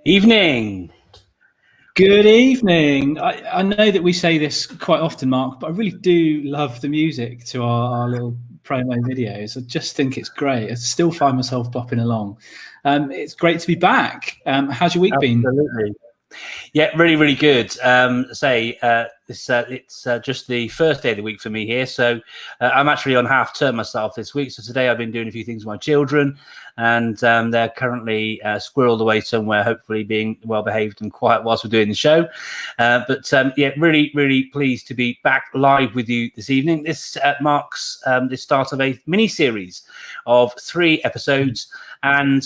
Evening. Good evening. I know that we say this quite often, Mark, but I really do love the music to our little promo videos. I just think it's great. I still find myself bopping along. It's great to be back. How's your week been? Absolutely. Yeah, really, really good. It's just the first day of the week for me here. So I'm actually on half term myself this week. So today I've been doing a few things with my children, and they're currently squirreled away somewhere, hopefully being well behaved and quiet whilst we're doing the show. Yeah, really, really pleased to be back live with you this evening. This marks the start of a mini series of 3 episodes. And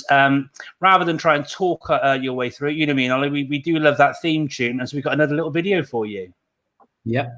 rather than try and talk your way through it, you know me and Ollie, we do love that theme tune. And so we've got another little video for you. Yeah.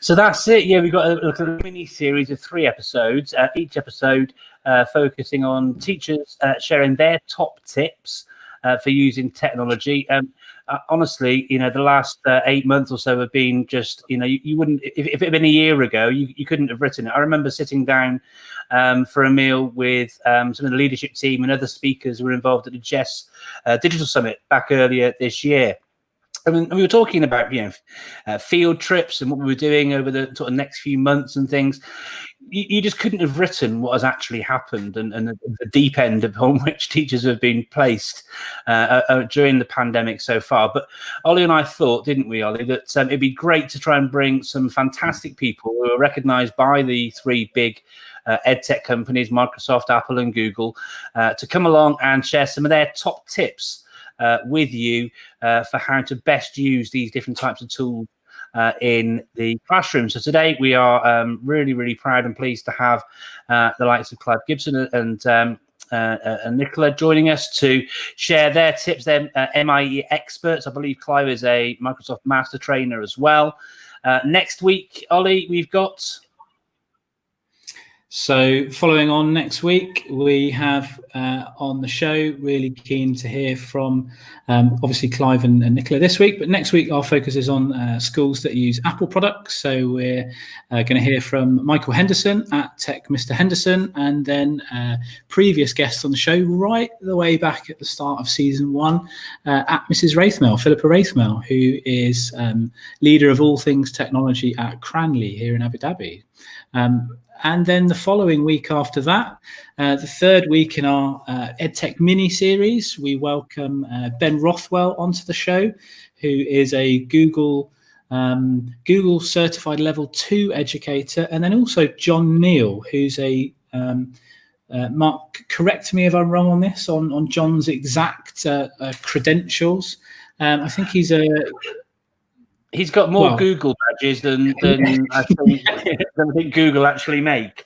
So that's it. Yeah, we've got a mini series of 3 episodes, each episode focusing on teachers sharing their top tips for using technology. Honestly, you know, the last 8 months or so have been just, you know, you wouldn't, if it had been a year ago, you couldn't have written it. I remember sitting down for a meal with some of the leadership team and other speakers who were involved at the Jess Digital Summit back earlier this year. I mean, we were talking about, you know, field trips and what we were doing over the sort of next few months and things. You just couldn't have written what has actually happened and the deep end upon which teachers have been placed during the pandemic so far. But Ollie and I thought, didn't we, Ollie, that it'd be great to try and bring some fantastic people who are recognised by the 3 big edtech companies, Microsoft, Apple and Google, to come along and share some of their top tips with you for how to best use these different types of tools in the classroom. So today we are really, really proud and pleased to have the likes of Clive Gibson and Nicola joining us to share their tips. They're MIE experts. I believe Clive is a Microsoft Master Trainer as well. Next week, Ollie, we've got... So following on next week, we have on the show, really keen to hear from obviously Clive and Nicola this week, but next week our focus is on schools that use Apple products. So we're going to hear from Michael Henderson at Tech Mr. Henderson, and then previous guests on the show right the way back at the start of season 1 at Mrs. Raithmel, Philippa Raithmel, who is leader of all things technology at Cranleigh here in Abu Dhabi. And then the following week after that, the 3rd week in our EdTech mini-series, we welcome Ben Rothwell onto the show, who is a Google Certified Level 2 educator, and then also John Neal, who's a, Mark, correct me if I'm wrong on this, on John's exact credentials. I think he's a... He's got more Google badges than I think Google actually make.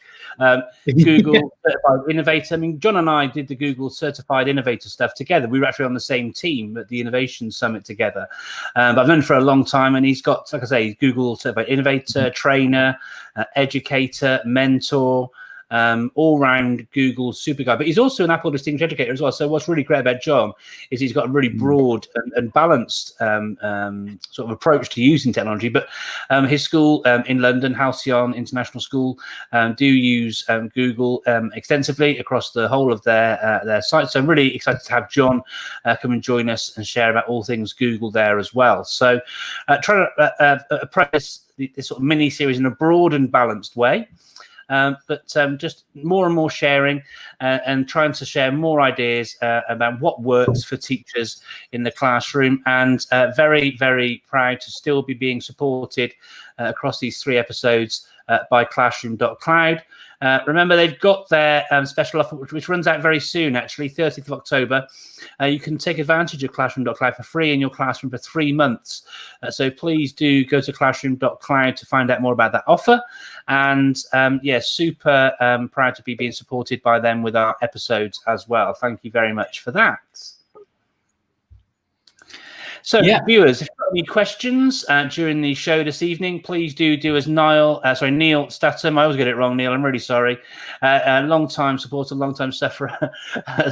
Google Certified Innovator. I mean, John and I did the Google Certified Innovator stuff together. We were actually on the same team at the Innovation Summit together. But I've known him for a long time, and he's got, like I say, Google Certified Innovator, trainer, educator, mentor, all-round Google super guy, but he's also an Apple Distinguished Educator as well. So what's really great about John is he's got a really broad and balanced sort of approach to using technology. But his school in London, Halcyon International School, do use Google extensively across the whole of their site. So I'm really excited to have John come and join us and share about all things Google there as well. So trying to approach this sort of mini series in a broad and balanced way. But just more and more sharing and trying to share more ideas about what works for teachers in the classroom, and very, very proud to still be being supported across these 3 episodes by Classroom.cloud. Remember, they've got their special offer, which runs out very soon, actually, 30th of October. You can take advantage of Classroom.cloud for free in your classroom for 3 months. So please do go to Classroom.cloud to find out more about that offer. And yeah, super proud to be being supported by them with our episodes as well. Thank you very much for that. So, viewers, if you've got any questions during the show this evening, please do as Neil Statham. I always get it wrong, Neil. I'm really sorry. A long-time supporter, long-time sufferer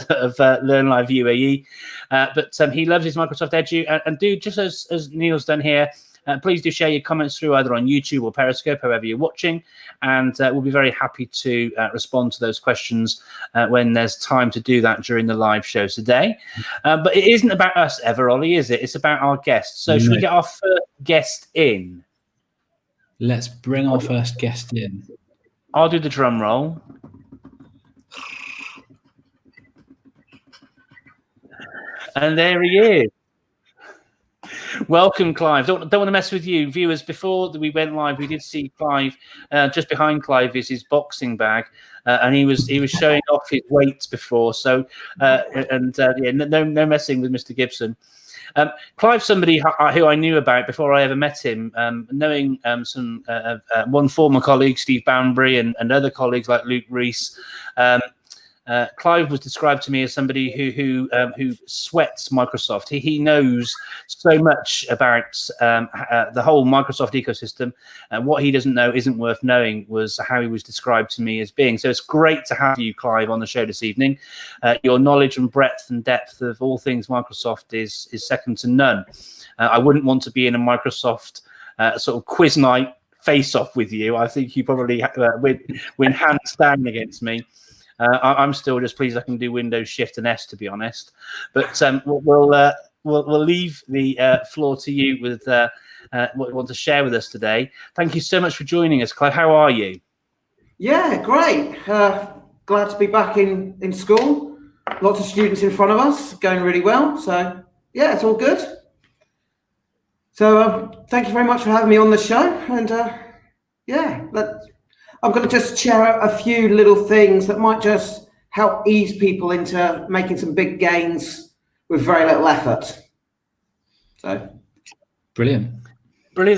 of Learn Live UAE. But he loves his Microsoft Edu. And do just as Neil's done here, please do share your comments through either on YouTube or Periscope, however you're watching, and we'll be very happy to respond to those questions when there's time to do that during the live show today. But it isn't about us ever, Ollie, is it? It's about our guests. So should we get our first guest in? Let's bring our first guest in. I'll do the drum roll. And there he is. Welcome, Clive. Don't want to mess with you, viewers. Before we went live, we did see Clive. Just behind Clive is his boxing bag, and he was showing off his weights before. So, yeah, no messing with Mr. Gibson. Clive's somebody who I knew about before I ever met him, knowing some one former colleague, Steve Banbury, and other colleagues like Luke Rees. Clive was described to me as somebody who sweats Microsoft. He knows so much about the whole Microsoft ecosystem, and what he doesn't know isn't worth knowing was how he was described to me as being. So it's great to have you, Clive, on the show this evening. Your knowledge and breadth and depth of all things Microsoft is second to none. I wouldn't want to be in a Microsoft sort of quiz night face-off with you. I think you probably win hands down against me. I'm still just pleased I can do Windows Shift and S, to be honest. But we'll leave the floor to you with what you want to share with us today. Thank you so much for joining us, Clive. How are you? Yeah, great. Glad to be back in school. Lots of students in front of us, going really well. So yeah, it's all good. So thank you very much for having me on the show. And yeah, I'm going to just share a few little things that might just help ease people into making some big gains with very little effort. So, brilliant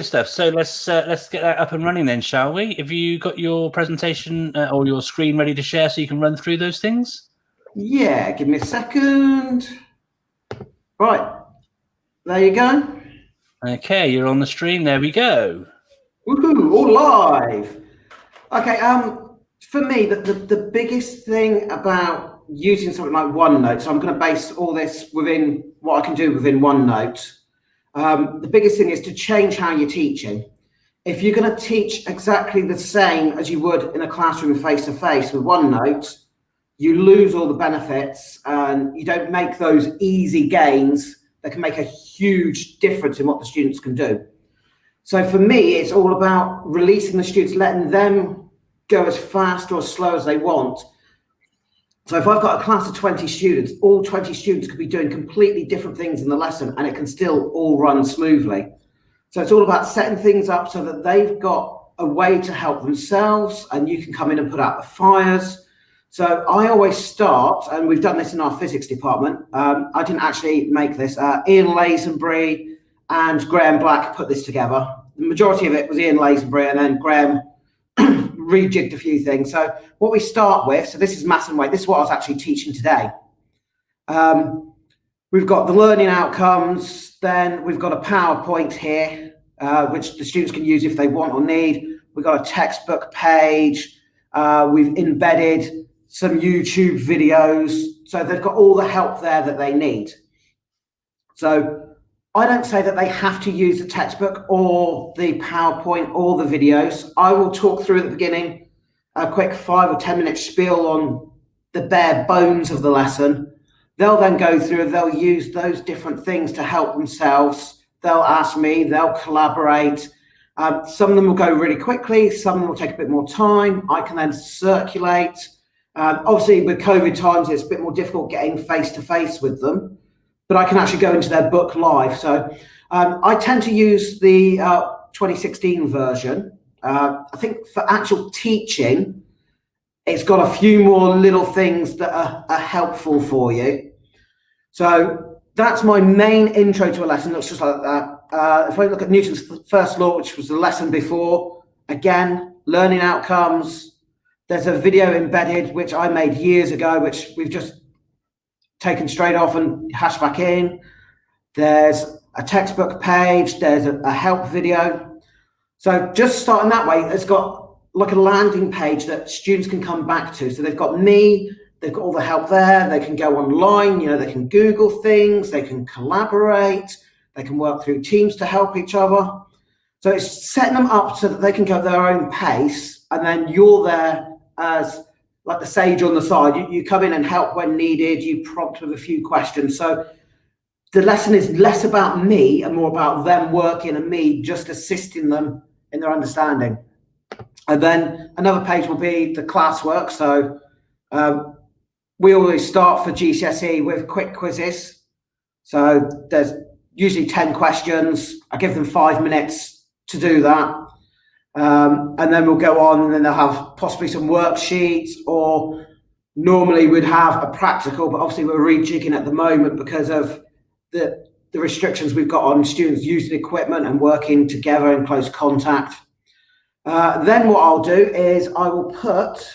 stuff. So let's get that up and running then, shall we? Have you got your presentation or your screen ready to share so you can run through those things? Yeah, give me a second. Right, there you go. Okay, you're on the stream. There we go. Woohoo! All live. Okay, for me, the biggest thing about using something like OneNote, so I'm going to base all this within what I can do within OneNote. The biggest thing is to change how you're teaching. If you're going to teach exactly the same as you would in a classroom face-to-face with OneNote, you lose all the benefits and you don't make those easy gains that can make a huge difference in what the students can do. So for me, it's all about releasing the students, letting them go as fast or as slow as they want. So if I've got a class of 20 students, all 20 students could be doing completely different things in the lesson and it can still all run smoothly. So it's all about setting things up so that they've got a way to help themselves and you can come in and put out the fires. So I always start, and we've done this in our physics department. I didn't actually make this. Ian Lazenbury and Graham Black put this together. The majority of it was Ian Lazenbury, and then Graham rejigged a few things. So what we start with, so this is mass and weight. This is what I was actually teaching today. We've got the learning outcomes. Then we've got a PowerPoint here, which the students can use if they want or need. We've got a textbook page. We've embedded some YouTube videos. So they've got all the help there that they need. So I don't say that they have to use the textbook or the PowerPoint or the videos. I will talk through at the beginning a quick 5 or 10 minute spiel on the bare bones of the lesson. They'll then go through, they'll use those different things to help themselves. They'll ask me, they'll collaborate. Some of them will go really quickly, some of them will take a bit more time. I can then circulate. Obviously with COVID times, it's a bit more difficult getting face-to-face with them, but I can actually go into their book live. So I tend to use the 2016 version. I think for actual teaching, it's got a few more little things that are helpful for you. So that's my main intro to a lesson. Looks just like that. If I look at Newton's first law, which was the lesson before, again, learning outcomes. There's a video embedded, which I made years ago, which we've just taken straight off and hashed back in. There's a textbook page. There's a help video. So just starting that way, it's got like a landing page that students can come back to. So they've got me, they've got all the help there. They can go online, you know, they can Google things, they can collaborate, they can work through teams to help each other. So it's setting them up so that they can go at their own pace, and then you're there as like the sage on the side. You come in and help when needed, you prompt with a few questions. So the lesson is less about me and more about them working and me just assisting them in their understanding. And then another page will be the classwork. So we always start for GCSE with quick quizzes. So there's usually 10 questions. I give them 5 minutes to do that. And then we'll go on, and then they'll have possibly some worksheets, or normally we'd have a practical, but obviously we're rejigging at the moment because of the restrictions we've got on students using equipment and working together in close contact. Then what I'll do is I will put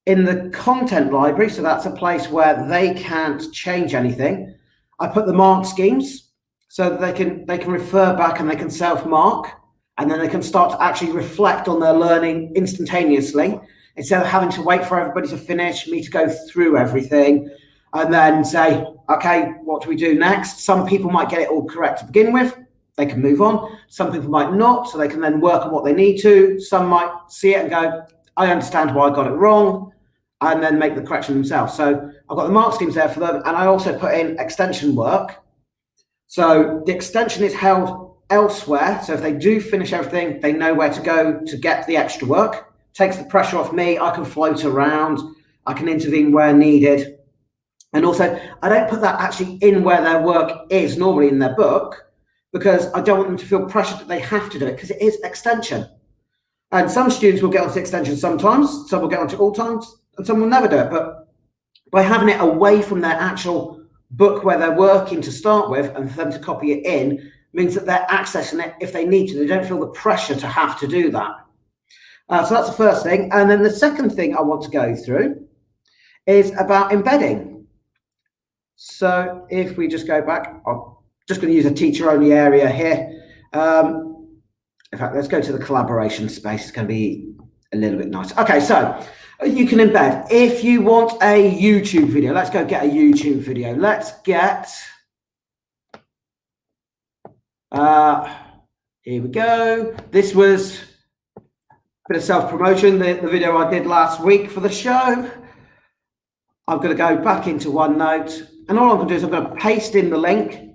in the content library, so that's a place where they can't change anything. I put the mark schemes so that they can refer back and they can self-mark, and then they can start to actually reflect on their learning instantaneously instead of having to wait for everybody to finish, me to go through everything, and then say, okay, what do we do next? Some people might get it all correct to begin with. They can move on. Some people might not, so they can then work on what they need to. Some might see it and go, I understand why I got it wrong, and then make the correction themselves. So I've got the mark schemes there for them, and I also put in extension work. So the extension is held elsewhere. So if they do finish everything, they know where to go to get the extra work. Takes the pressure off me. I can float around. I can intervene where needed. And also, I don't put that actually in where their work is normally in their book, because I don't want them to feel pressured that they have to do it, because it is extension. And some students will get onto extension sometimes, some will get onto all times, and some will never do it. But by having it away from their actual book where they're working to start with, and for them to copy it in, means that they're accessing it if they need to. They don't feel the pressure to have to do that. So that's the first thing. And then the second thing I want to go through is about embedding. So if we just go back, I'm just going to use a teacher-only area here. In fact, let's go to the collaboration space. It's going to be a little bit nicer. Okay, so you can embed. If you want a YouTube video, let's go get a YouTube video. Let's get, here we go. This was a bit of self-promotion, the video I did last week for the show. I'm going to go back into OneNote, and all I'm going to do is I'm going to paste in the link,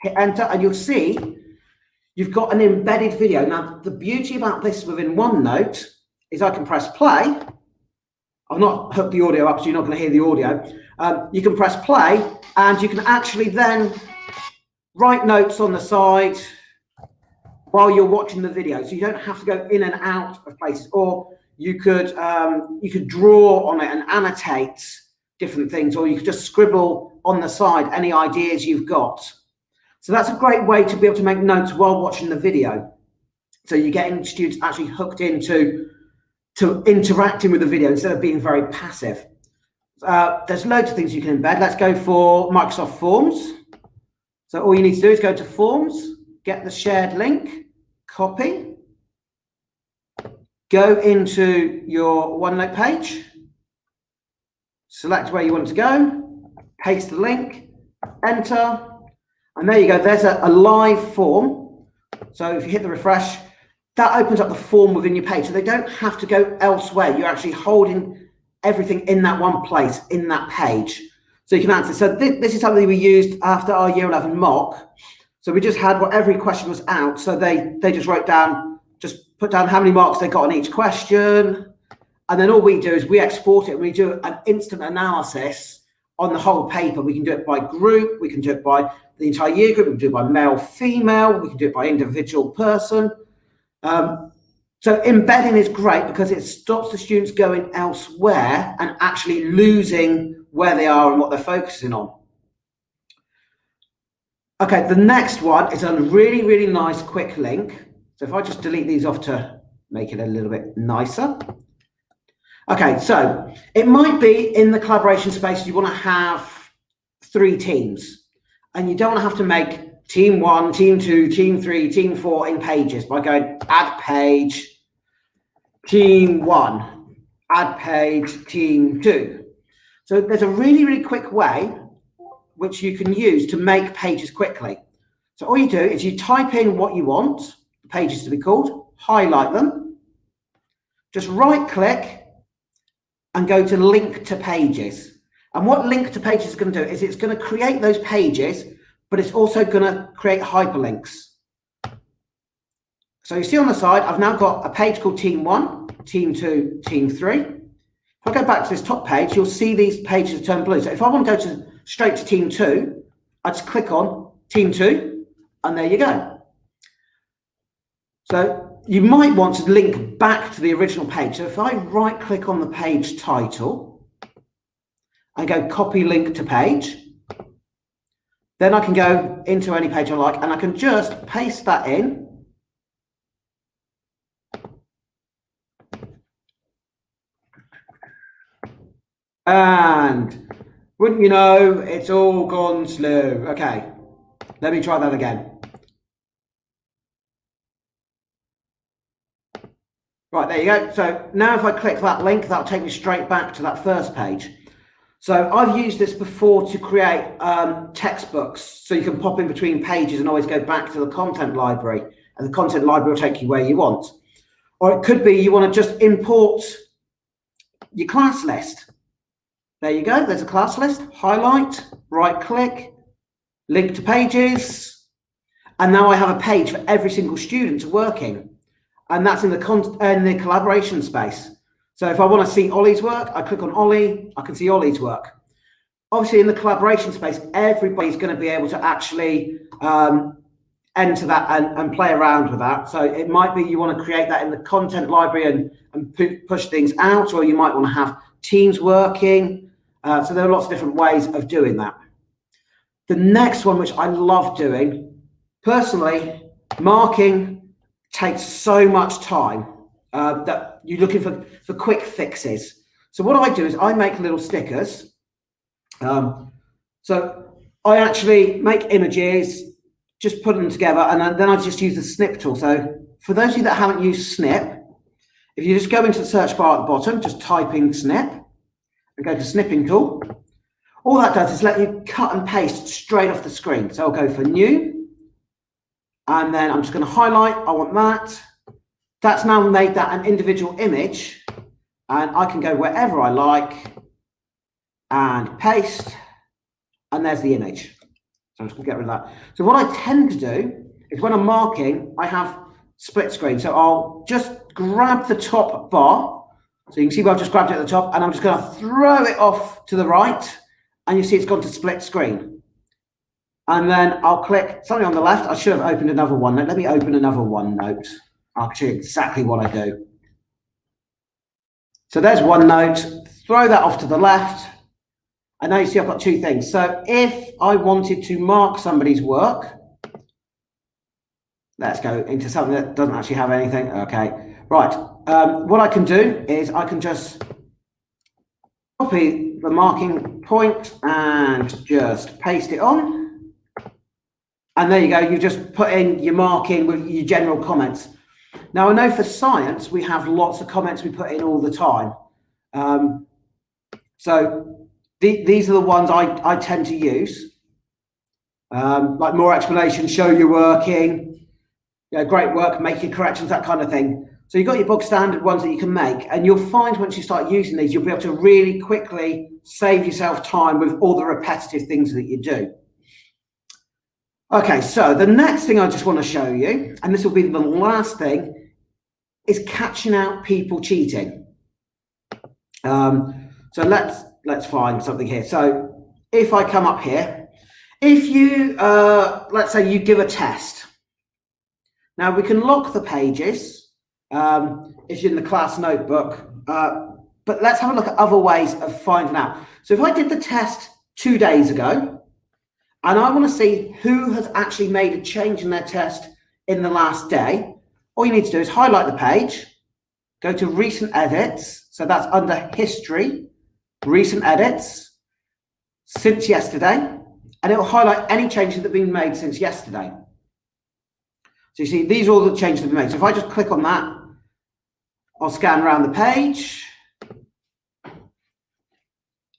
hit enter, and you'll see you've got an embedded video. Now, the beauty about this within OneNote is I can press play. I've not hooked the audio up, so you're not going to hear the audio. You can press play, and you can actually then write notes on the side while you're watching the video, so you don't have to go in and out of places. Or you could draw on it and annotate different things, or you could just scribble on the side any ideas you've got. So that's a great way to be able to make notes while watching the video. So you're getting students actually hooked into interacting with the video instead of being very passive. There's loads of things you can embed. Let's go for Microsoft Forms. So all you need to do is go to Forms, get the shared link, copy, go into your OneNote page, select where you want to go, paste the link, enter, and there you go. There's a live form. So if you hit the refresh, that opens up the form within your page. So they don't have to go elsewhere. You're actually holding everything in that one place, in that page. So you can answer. So this is something we used after our Year 11 mock. So we just had what every question was out. So they just wrote down, just put down how many marks they got on each question. And then all we do is we export it and we do an instant analysis on the whole paper. We can do it by group. We can do it by the entire year group. We can do it by male, female. We can do it by individual person. So So embedding is great because it stops the students going elsewhere and actually losing where they are and what they're focusing on. Okay, the next one is a really, really nice quick link. So if I just delete these off to make it a little bit nicer. Okay, so it might be in the collaboration space you want to have 3 teams, and you don't want to have to make team 1, team 2, team 3, team 4 in pages by going add page, team 1, add page, team 2. So there's a really, really quick way which you can use to make pages quickly. So all you do is you type in what you want the pages to be called, highlight them, just right click and go to link to pages. And what link to pages is going to do is it's going to create those pages, but it's also going to create hyperlinks. So you see on the side, I've now got a page called Team 1, Team 2, Team 3. If I go back to this top page, you'll see these pages turn blue. So if I want to go straight to Team 2, I just click on Team 2, and there you go. So you might want to link back to the original page. So if I right click on the page title and go copy link to page, then I can go into any page I like and I can just paste that in. And wouldn't you know, it's all gone slow. Okay, let me try that again. Right, there you go. So now if I click that link, that'll take me straight back to that first page. So I've used this before to create textbooks, so you can pop in between pages and always go back to the content library, and the content library will take you where you want. Or it could be you want to just import your class list. There you go, there's a class list, highlight, right click, link to pages, and now I have a page for every single student to work in. And that's in the collaboration space. So if I want to see Ollie's work, I click on Ollie, I can see Ollie's work. Obviously in the collaboration space, everybody's going to be able to actually enter that and play around with that. So it might be you want to create that in the content library and push things out, or you might want to have teams working. So there are lots of different ways of doing that. The next one, which I love doing, personally, marking takes so much time that you're looking for quick fixes. So what I do is I make little stickers. So I actually make images, just put them together, and then I just use the Snip tool. So for those of you that haven't used Snip, if you just go into the search bar at the bottom, just type in Snip and go to Snipping tool. All that does is let you cut and paste straight off the screen. So I'll go for new, and then I'm just going to highlight, I want that. That's now made that an individual image, and I can go wherever I like and paste, and there's the image. So I'm just going to get rid of that. So what I tend to do is when I'm marking, I have split screen. So I'll just grab the top bar. So you can see where I've just grabbed it at the top, and I'm just going to throw it off to the right, and you see it's gone to split screen. And then I'll click something on the left. I should have opened another OneNote. Let me open another OneNote. I'll show you exactly what I do. So there's OneNote. Throw that off to the left. And now you see I've got two things. So if I wanted to mark somebody's work, let's go into something that doesn't actually have anything. Okay, right. What I can do is I can just copy the marking point and just paste it on. And there you go. You just put in your marking with your general comments. Now, I know for science, we have lots of comments we put in all the time. So these are the ones I tend to use. Like more explanation, show you're working, great work, make your corrections, that kind of thing. So you've got your bog standard ones that you can make, and you'll find once you start using these, you'll be able to really quickly save yourself time with all the repetitive things that you do. Okay, so the next thing I just want to show you, and this will be the last thing, is catching out people cheating. So let's find something here. So if I come up here, if you, let's say you give a test. Now we can lock the pages, if you're in the class notebook. But let's have a look at other ways of finding out. So if I did the test 2 days ago, and I want to see who has actually made a change in their test in the last day, all you need to do is highlight the page, go to recent edits. So that's under history, recent edits, since yesterday, and it will highlight any changes that have been made since yesterday. So you see, these are all the changes that have been made. So if I just click on that, I'll scan around the page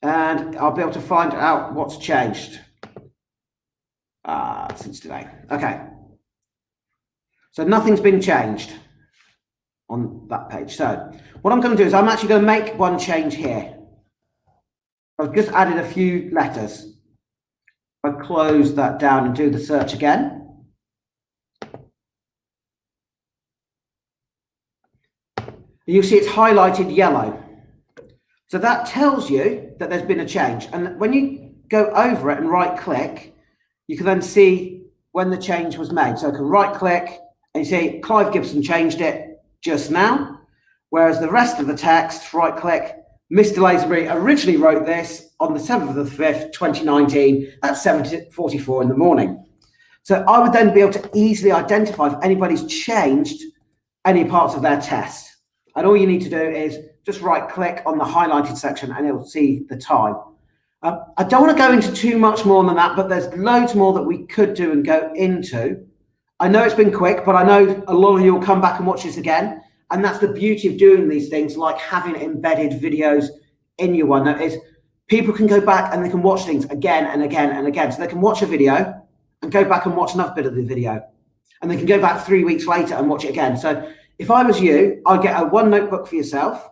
and I'll be able to find out what's changed since today. Okay. So nothing's been changed on that page. So what I'm going to do is I'm actually going to make one change here. I've just added a few letters. I close that down and do the search again. You'll see it's highlighted yellow. So that tells you that there's been a change. And when you go over it and right click, you can then see when the change was made. So I can right click and you see Clive Gibson changed it just now. Whereas the rest of the text, right click, Mr. Lazenby originally wrote this on the 7th of the 5th, 2019 at 7:44 in the morning. So I would then be able to easily identify if anybody's changed any parts of their test. And all you need to do is just right click on the highlighted section and it'll see the time. I don't want to go into too much more than that, but there's loads more that we could do and go into. I know it's been quick, but I know a lot of you will come back and watch this again. And that's the beauty of doing these things, like having embedded videos in your OneNote, is people can go back and they can watch things again and again and again. So they can watch a video and go back and watch another bit of the video. And they can go back 3 weeks later and watch it again. So if I was you, I'd get a OneNote book for yourself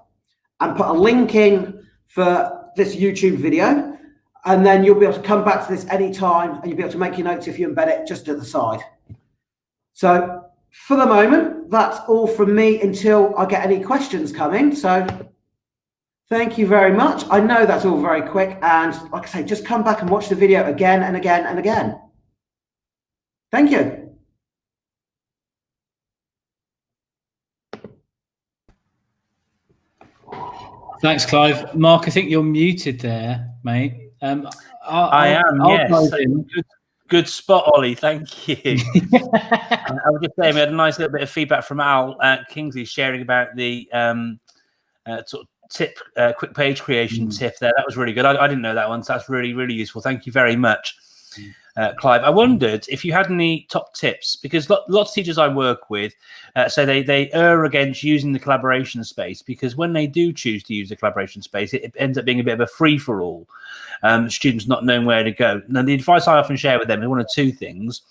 and put a link in for this YouTube video. And then you'll be able to come back to this anytime and you'll be able to make your notes if you embed it just at the side. So for the moment, that's all from me until I get any questions coming. So thank you very much. I know that's all very quick. And like I say, just come back and watch the video again and again and again. Thank you. Thanks, Clive. Mark, I think you're muted there, mate. I am, yes. Good spot, Ollie. Thank you. I was just saying, we had a nice little bit of feedback from Al Kingsley sharing about the sort of tip, quick page creation tip there. That was really good. I didn't know that one, so that's really, really useful. Thank you very much, Clive. I wondered if you had any top tips, because lots of teachers I work with say they err against using the collaboration space, because when they do choose to use the collaboration space, it ends up being a bit of a free-for-all. Students not knowing where to go. Now, the advice I often share with them is one of two things,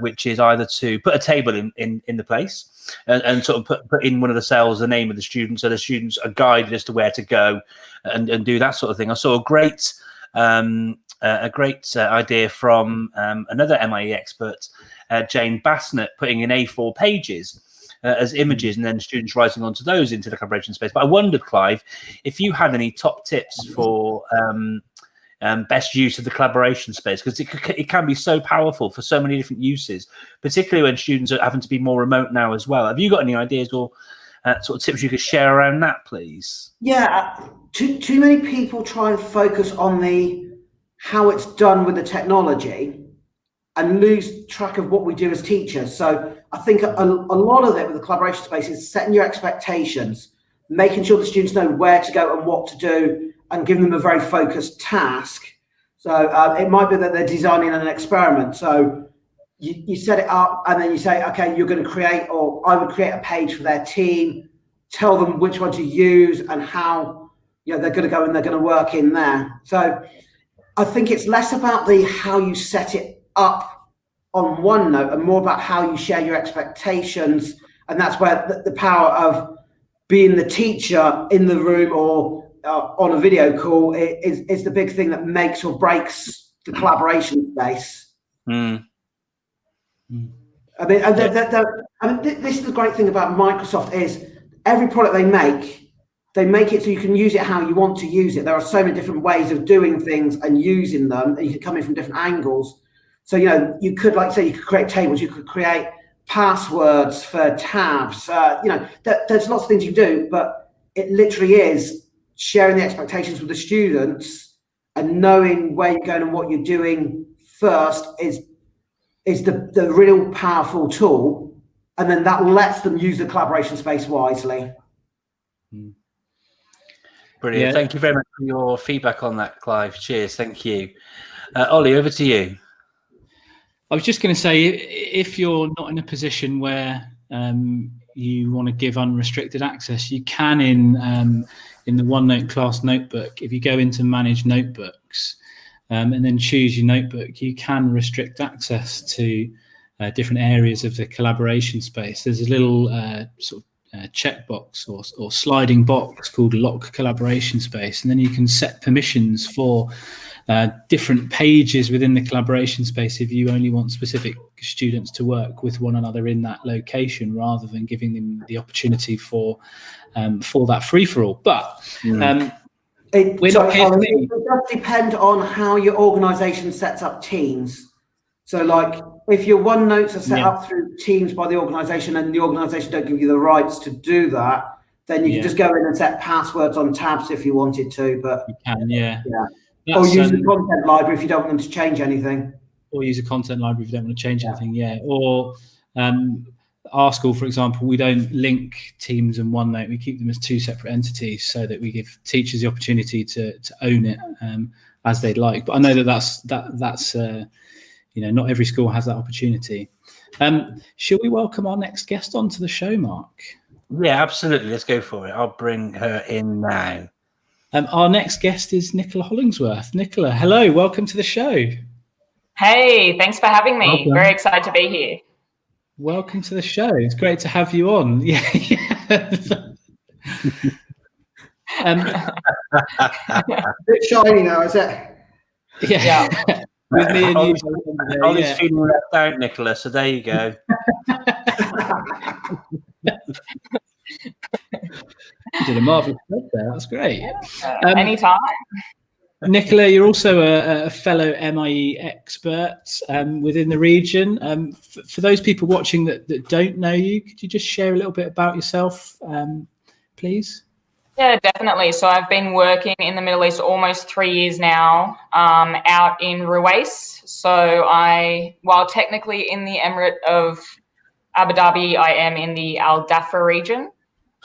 which is either to put a table in the place and sort of put in one of the cells the name of the student, so the students are guided as to where to go and do that sort of thing. I saw a great idea from another MIE expert, Jane Bassnett, putting in A4 pages as images and then students writing onto those into the collaboration space. But I wondered, Clive, if you had any top tips for best use of the collaboration space, because it can be so powerful for so many different uses, particularly when students are having to be more remote now as well. Have you got any ideas or sort of tips you could share around that, please? Yeah, too many people try and focus on how it's done with the technology and lose track of what we do as teachers. So I think a lot of it with the collaboration space is setting your expectations, making sure the students know where to go and what to do, and giving them a very focused task. So it might be that they're designing an experiment. So you set it up and then you say, okay, you're going to create, or I would create a page for their team, tell them which one to use and how they're going to go and they're going to work in there. So I think it's less about how you set it up on OneNote and more about how you share your expectations. And that's where the power of being the teacher in the room or on a video call is the big thing that makes or breaks the collaboration space. I mean, this is the great thing about Microsoft is every product they make it so you can use it how you want to use it. There are so many different ways of doing things and using them, and you can come in from different angles. So, you could, like say, you could create tables, you could create passwords for tabs. There's lots of things you do, but it literally is sharing the expectations with the students and knowing where you're going and what you're doing first is the real powerful tool, and then that lets them use the collaboration space wisely. Brilliant. Yeah. Thank you very much for your feedback on that, Clive. Cheers. Thank you. Ollie, over to you. I was just going to say, if you're not in a position where you want to give unrestricted access, you can in the OneNote class notebook. If you go into Manage Notebooks and then choose your notebook, you can restrict access to different areas of the collaboration space. There's a little sort of checkbox or sliding box called Lock Collaboration Space, and then you can set permissions for different pages within the collaboration space if you only want specific students to work with one another in that location, rather than giving them the opportunity for that free-for-all. But it does depend on how your organisation sets up teams. So, like, if your OneNotes are set up through teams by the organisation and the organisation don't give you the rights to do that, then you can just go in and set passwords on tabs if you wanted to. But you can, or use the content library if you don't want them to change anything. Or use a content library if you don't want to change anything, Or our school, for example, we don't link Teams and OneNote. We keep them as two separate entities so that we give teachers the opportunity to own it as they'd like. But I know that's not every school has that opportunity. Shall we welcome our next guest onto the show, Mark? Yeah, absolutely. Let's go for it. I'll bring her in now. Our next guest is Nicola Hollingsworth. Nicola, hello. Welcome to the show. Hey, thanks for having me. Welcome. Very excited to be here. Welcome to the show. It's great to have you on. Yeah. A bit shiny now, is it? Yeah. With me and you. Ollie's feeling left out, Nicola, so there you go. You did a marvellous job there. That's great. Anytime. Nicola, you're also a fellow MIE expert within the region. For those people watching that don't know you, could you just share a little bit about yourself, please? Yeah, definitely. So I've been working in the Middle East almost 3 years now, out in Ruwais. So while technically in the Emirate of Abu Dhabi, I am in the Al Dhafra region.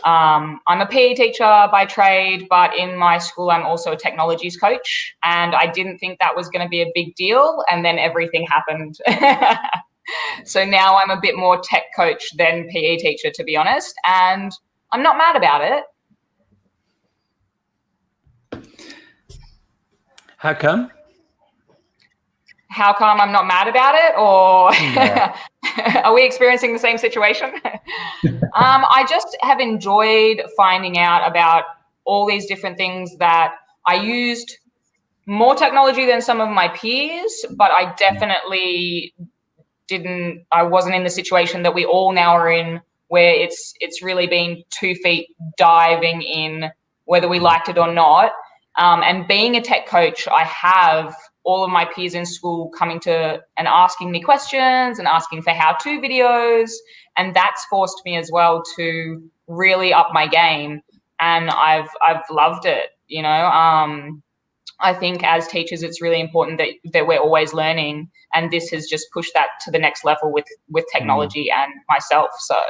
I'm a PE teacher by trade, but in my school, I'm also a technologies coach. And I didn't think that was going to be a big deal. And then everything happened. So now I'm a bit more tech coach than PE teacher, to be honest. And I'm not mad about it. How come? How come I'm not mad about it? Or are we experiencing the same situation? I just have enjoyed finding out about all these different things that I used more technology than some of my peers, but I definitely I wasn't in the situation that we all now are in, where it's really been 2 feet diving in, whether we liked it or not. And being a tech coach, I have all of my peers in school coming to and asking me questions and asking for how-to videos. And that's forced me as well to really up my game. And I've loved it, you know. I think as teachers, it's really important that we're always learning. And this has just pushed that to the next level with technology and myself. So.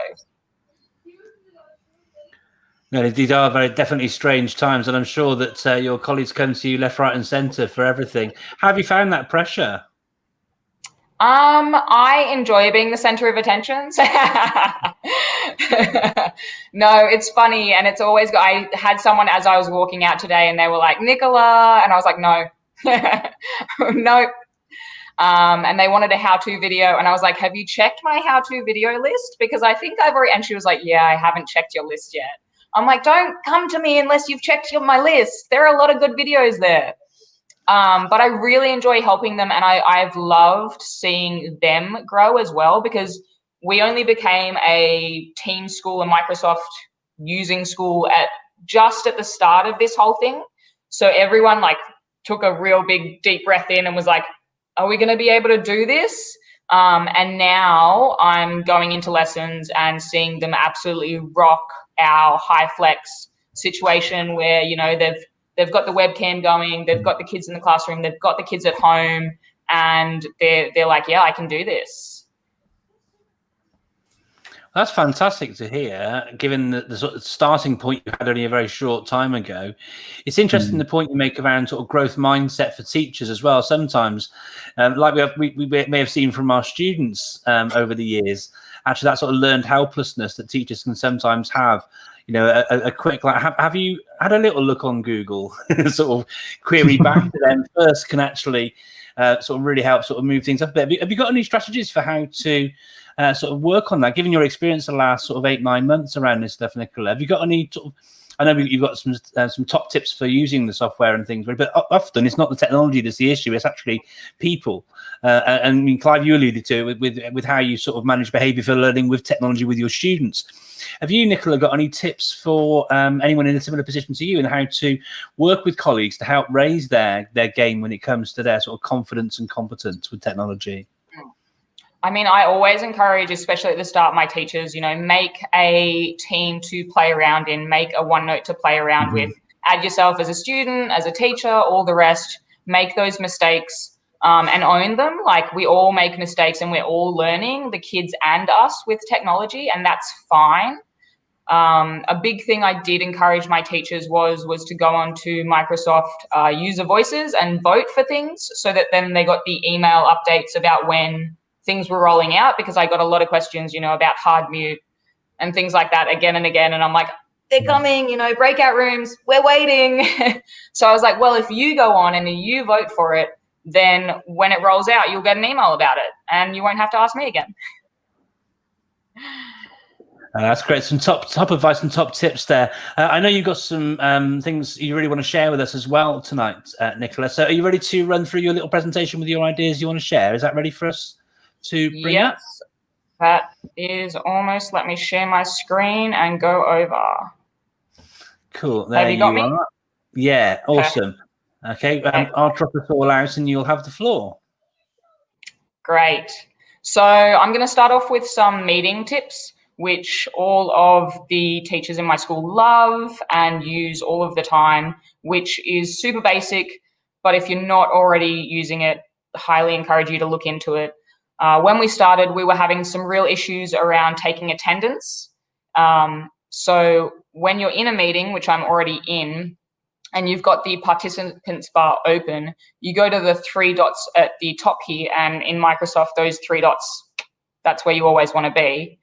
No, these are very definitely strange times, and I'm sure that your colleagues come to you left, right, and centre for everything. How have you found that pressure? I enjoy being the centre of attention. No, it's funny, and it's always. I had someone as I was walking out today, and they were like, "Nicola," and I was like, "No, nope." And they wanted a how-to video, and I was like, "Have you checked my how-to video list? Because I think I've already." And she was like, "Yeah, I haven't checked your list yet." I'm like, don't come to me unless you've checked my list. There are a lot of good videos there. But I really enjoy helping them, and I've loved seeing them grow as well, because we only became a team school, a Microsoft using school just at the start of this whole thing. So everyone took a real big deep breath in and was like, are we going to be able to do this? And now I'm going into lessons and seeing them absolutely rock our high flex situation where, you know, they've got the webcam going, they've got the kids in the classroom, they've got the kids at home, and they're like, yeah, I can do this. That's fantastic to hear, given the sort of starting point you had only a very short time ago. It's interesting the point you make around sort of growth mindset for teachers as well. Sometimes, like we may have seen from our students over the years, actually that sort of learned helplessness that teachers can sometimes have. You know, a quick, like, have you had a little look on Google, sort of query back to them first can actually sort of really help sort of move things up a bit. Have you got any strategies for how to sort of work on that, given your experience the last sort of 8-9 months around this stuff, Nicola? Have you got any sort of, I know you've got some top tips for using the software and things, but often it's not the technology that's the issue, it's actually people. And I mean, Clive, you alluded to it with how you sort of manage behaviour for learning with technology with your students. Have you, Nicola, got any tips for anyone in a similar position to you and how to work with colleagues to help raise their game when it comes to their sort of confidence and competence with technology? I mean, I always encourage, especially at the start, my teachers, you know, make a team to play around in, make a OneNote to play around with, add yourself as a student, as a teacher, all the rest, make those mistakes and own them. Like, we all make mistakes and we're all learning, the kids and us, with technology, and that's fine. A big thing I did encourage my teachers was to go on to Microsoft user voices and vote for things, so that then they got the email updates about when things were rolling out, because I got a lot of questions, you know, about hard mute and things like that again and again. And I'm like, they're coming, you know, breakout rooms, we're waiting. So I was like, well, if you go on and you vote for it, then when it rolls out, you'll get an email about it and you won't have to ask me again. That's great. Some top advice and top tips there. I know you've got some things you really want to share with us as well tonight, Nicola. So are you ready to run through your little presentation with your ideas you want to share? Is that ready for us to bring up? Yes, that is almost. Let me share my screen and go over. Cool. There you are. Yeah, awesome. Okay, I'll drop us all out and you'll have the floor. Great. So I'm going to start off with some meeting tips, which all of the teachers in my school love and use all of the time, which is super basic. But if you're not already using it, I highly encourage you to look into it. When we started, we were having some real issues around taking attendance. So when you're in a meeting, which I'm already in, and you've got the participants bar open, you go to the 3 dots at the top here, and in Microsoft, those 3 dots, that's where you always want to be.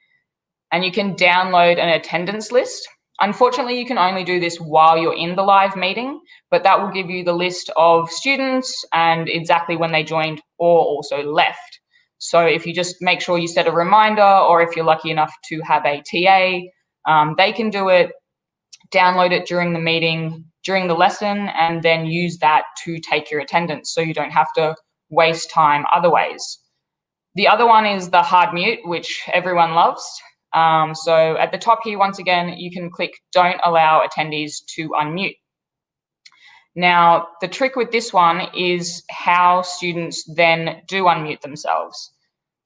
And you can download an attendance list. Unfortunately, you can only do this while you're in the live meeting, but that will give you the list of students and exactly when they joined or also left. So if you just make sure you set a reminder, or if you're lucky enough to have a TA, they can do it, download it during the meeting, during the lesson, and then use that to take your attendance so you don't have to waste time other ways. The other one is the hard mute, which everyone loves. So at the top here, once again, you can click don't allow attendees to unmute. Now, the trick with this one is how students then do unmute themselves.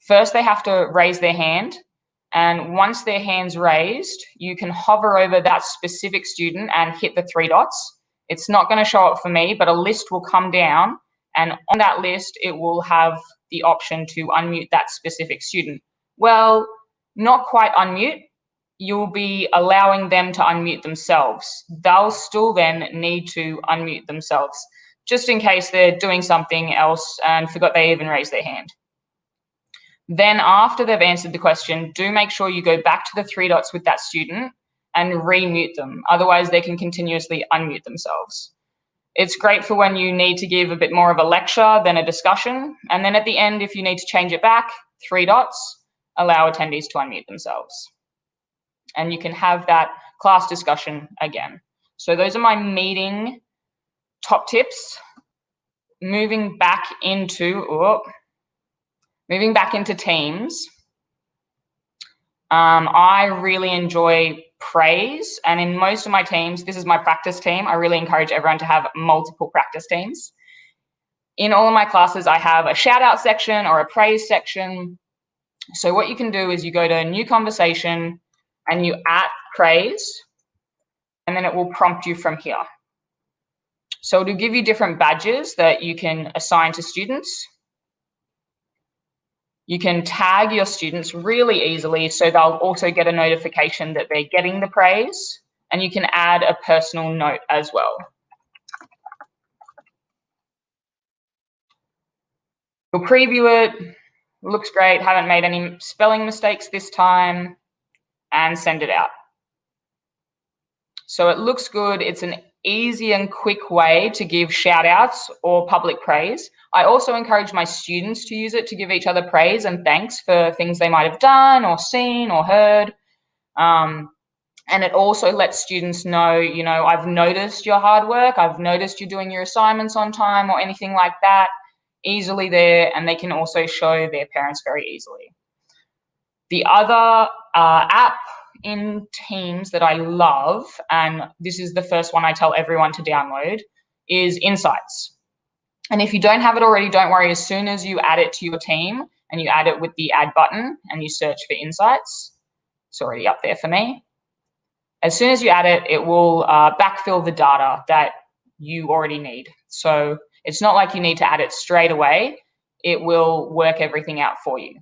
First, they have to raise their hand. And once their hand's raised, you can hover over that specific student and hit the 3 dots. It's not going to show up for me, but a list will come down. And on that list, it will have the option to unmute that specific student. Well, not quite unmute. You'll be allowing them to unmute themselves. They'll still then need to unmute themselves, just in case they're doing something else and forgot they even raised their hand. Then after they've answered the question, do make sure you go back to the 3 dots with that student and re-mute them. Otherwise, they can continuously unmute themselves. It's great for when you need to give a bit more of a lecture than a discussion. And then at the end, if you need to change it back, 3 dots, allow attendees to unmute themselves. And you can have that class discussion again. So those are my meeting top tips. Moving back into Teams, I really enjoy praise. And in most of my teams, this is my practice team. I really encourage everyone to have multiple practice teams. in all of my classes, I have a shout out section or a praise section. So what you can do is you go to new conversation and you @praise, and then it will prompt you from here. So it'll give you different badges that you can assign to students. You can tag your students really easily, so they'll also get a notification that they're getting the praise, and you can add a personal note as well. You'll preview it, looks great, haven't made any spelling mistakes this time, and send it out. So it looks good. It's an easy and quick way to give shout outs or public praise. I also encourage my students to use it to give each other praise and thanks for things they might have done or seen or heard. And it also lets students know, you know, I've noticed your hard work, I've noticed you're doing your assignments on time or anything like that, easily there, and they can also show their parents very easily. The other app in Teams that I love, and this is the first one I tell everyone to download, is Insights. And if you don't have it already, don't worry. As soon as you add it to your team and you add it with the add button and you search for Insights, it's already up there for me. As soon as you add it, it will backfill the data that you already need. So it's not like you need to add it straight away. It will work everything out for you.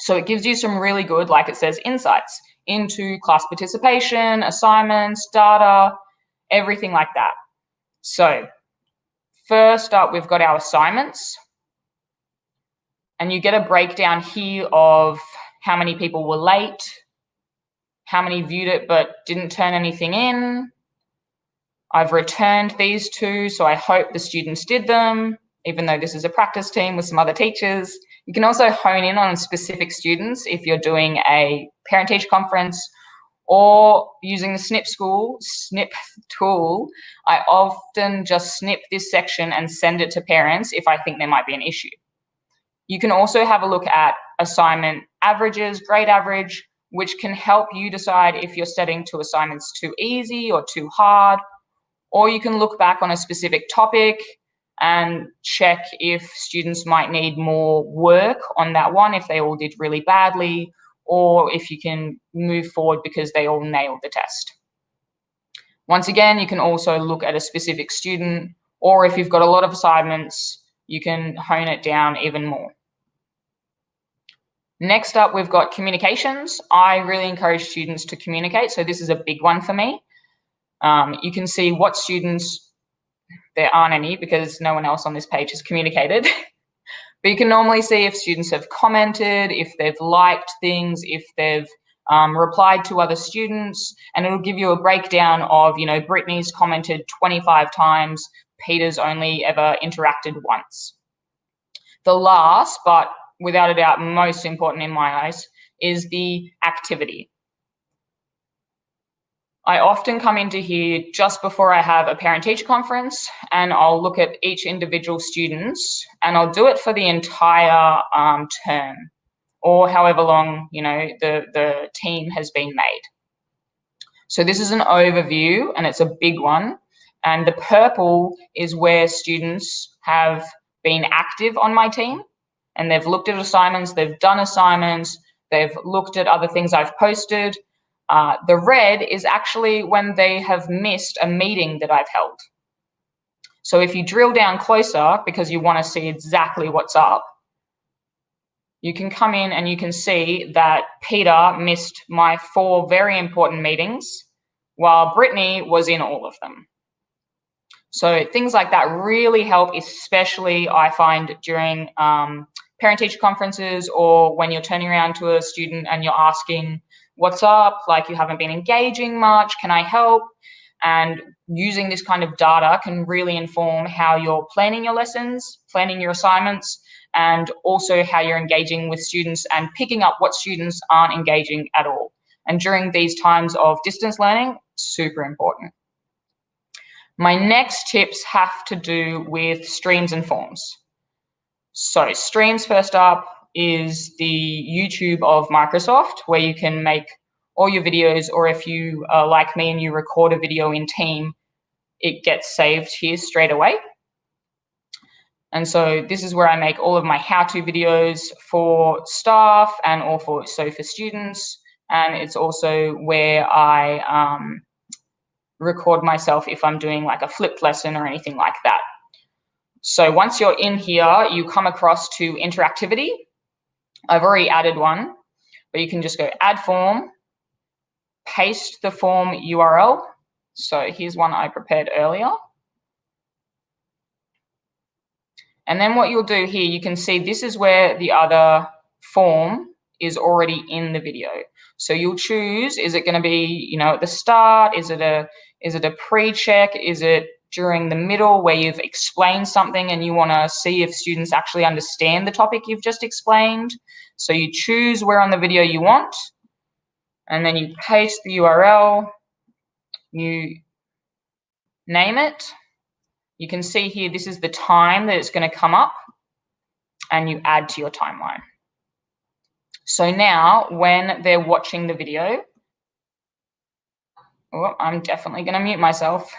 So it gives you some really good, like it says, insights into class participation, assignments, data, everything like that. So first up, we've got our assignments. And you get a breakdown here of how many people were late, how many viewed it but didn't turn anything in. I've returned these two, so I hope the students did them, even though this is a practice team with some other teachers. You can also hone in on specific students if you're doing a parent-teacher conference or using the Snip Tool. I often just snip this section and send it to parents if I think there might be an issue. You can also have a look at assignment averages, grade average, which can help you decide if you're setting two assignments too easy or too hard, or you can look back on a specific topic and check if students might need more work on that one, if they all did really badly, or if you can move forward because they all nailed the test. Once again, you can also look at a specific student, or if you've got a lot of assignments, you can hone it down even more. Next up, we've got communications. I really encourage students to communicate, so this is a big one for me. You can see what students, there aren't any because no one else on this page has communicated, but you can normally see if students have commented, if they've liked things, if they've replied to other students, and it'll give you a breakdown of, you know, Brittany's commented 25 times, Peter's only ever interacted once. The last, but without a doubt most important in my eyes, is the activity. I often come into here just before I have a parent-teacher conference, and I'll look at each individual students, and I'll do it for the entire term, or however long, you know, the team has been made. So this is an overview, and it's a big one. And the purple is where students have been active on my team, and they've looked at assignments, they've done assignments, they've looked at other things I've posted. The red is actually when they have missed a meeting that I've held. So if you drill down closer, because you want to see exactly what's up, you can come in and you can see that Peter missed my 4 very important meetings, while Brittany was in all of them. So things like that really help, especially I find during parent-teacher conferences, or when you're turning around to a student and you're asking, what's up? Like, you haven't been engaging much. Can I help? And using this kind of data can really inform how you're planning your lessons, planning your assignments, and also how you're engaging with students and picking up what students aren't engaging at all. And during these times of distance learning, super important. My next tips have to do with streams and forms. So streams, first up, is the YouTube of Microsoft, where you can make all your videos, or if you are like me and you record a video in Team, it gets saved here straight away. And so this is where I make all of my how-to videos for staff and for students. And it's also where I record myself if I'm doing like a flipped lesson or anything like that. So once you're in here, you come across to interactivity. I've already added one, but you can just go add form, paste the form URL. So here's one I prepared earlier. And then what you'll do here, you can see this is where the other form is already in the video. So you'll choose, is it going to be, you know, at the start? Is it a pre-check? Is it during the middle where you've explained something and you want to see if students actually understand the topic you've just explained? So you choose where on the video you want, and then you paste the URL, you name it. You can see here, this is the time that it's going to come up, and you add to your timeline. So now when they're watching the video, oh, I'm definitely going to mute myself.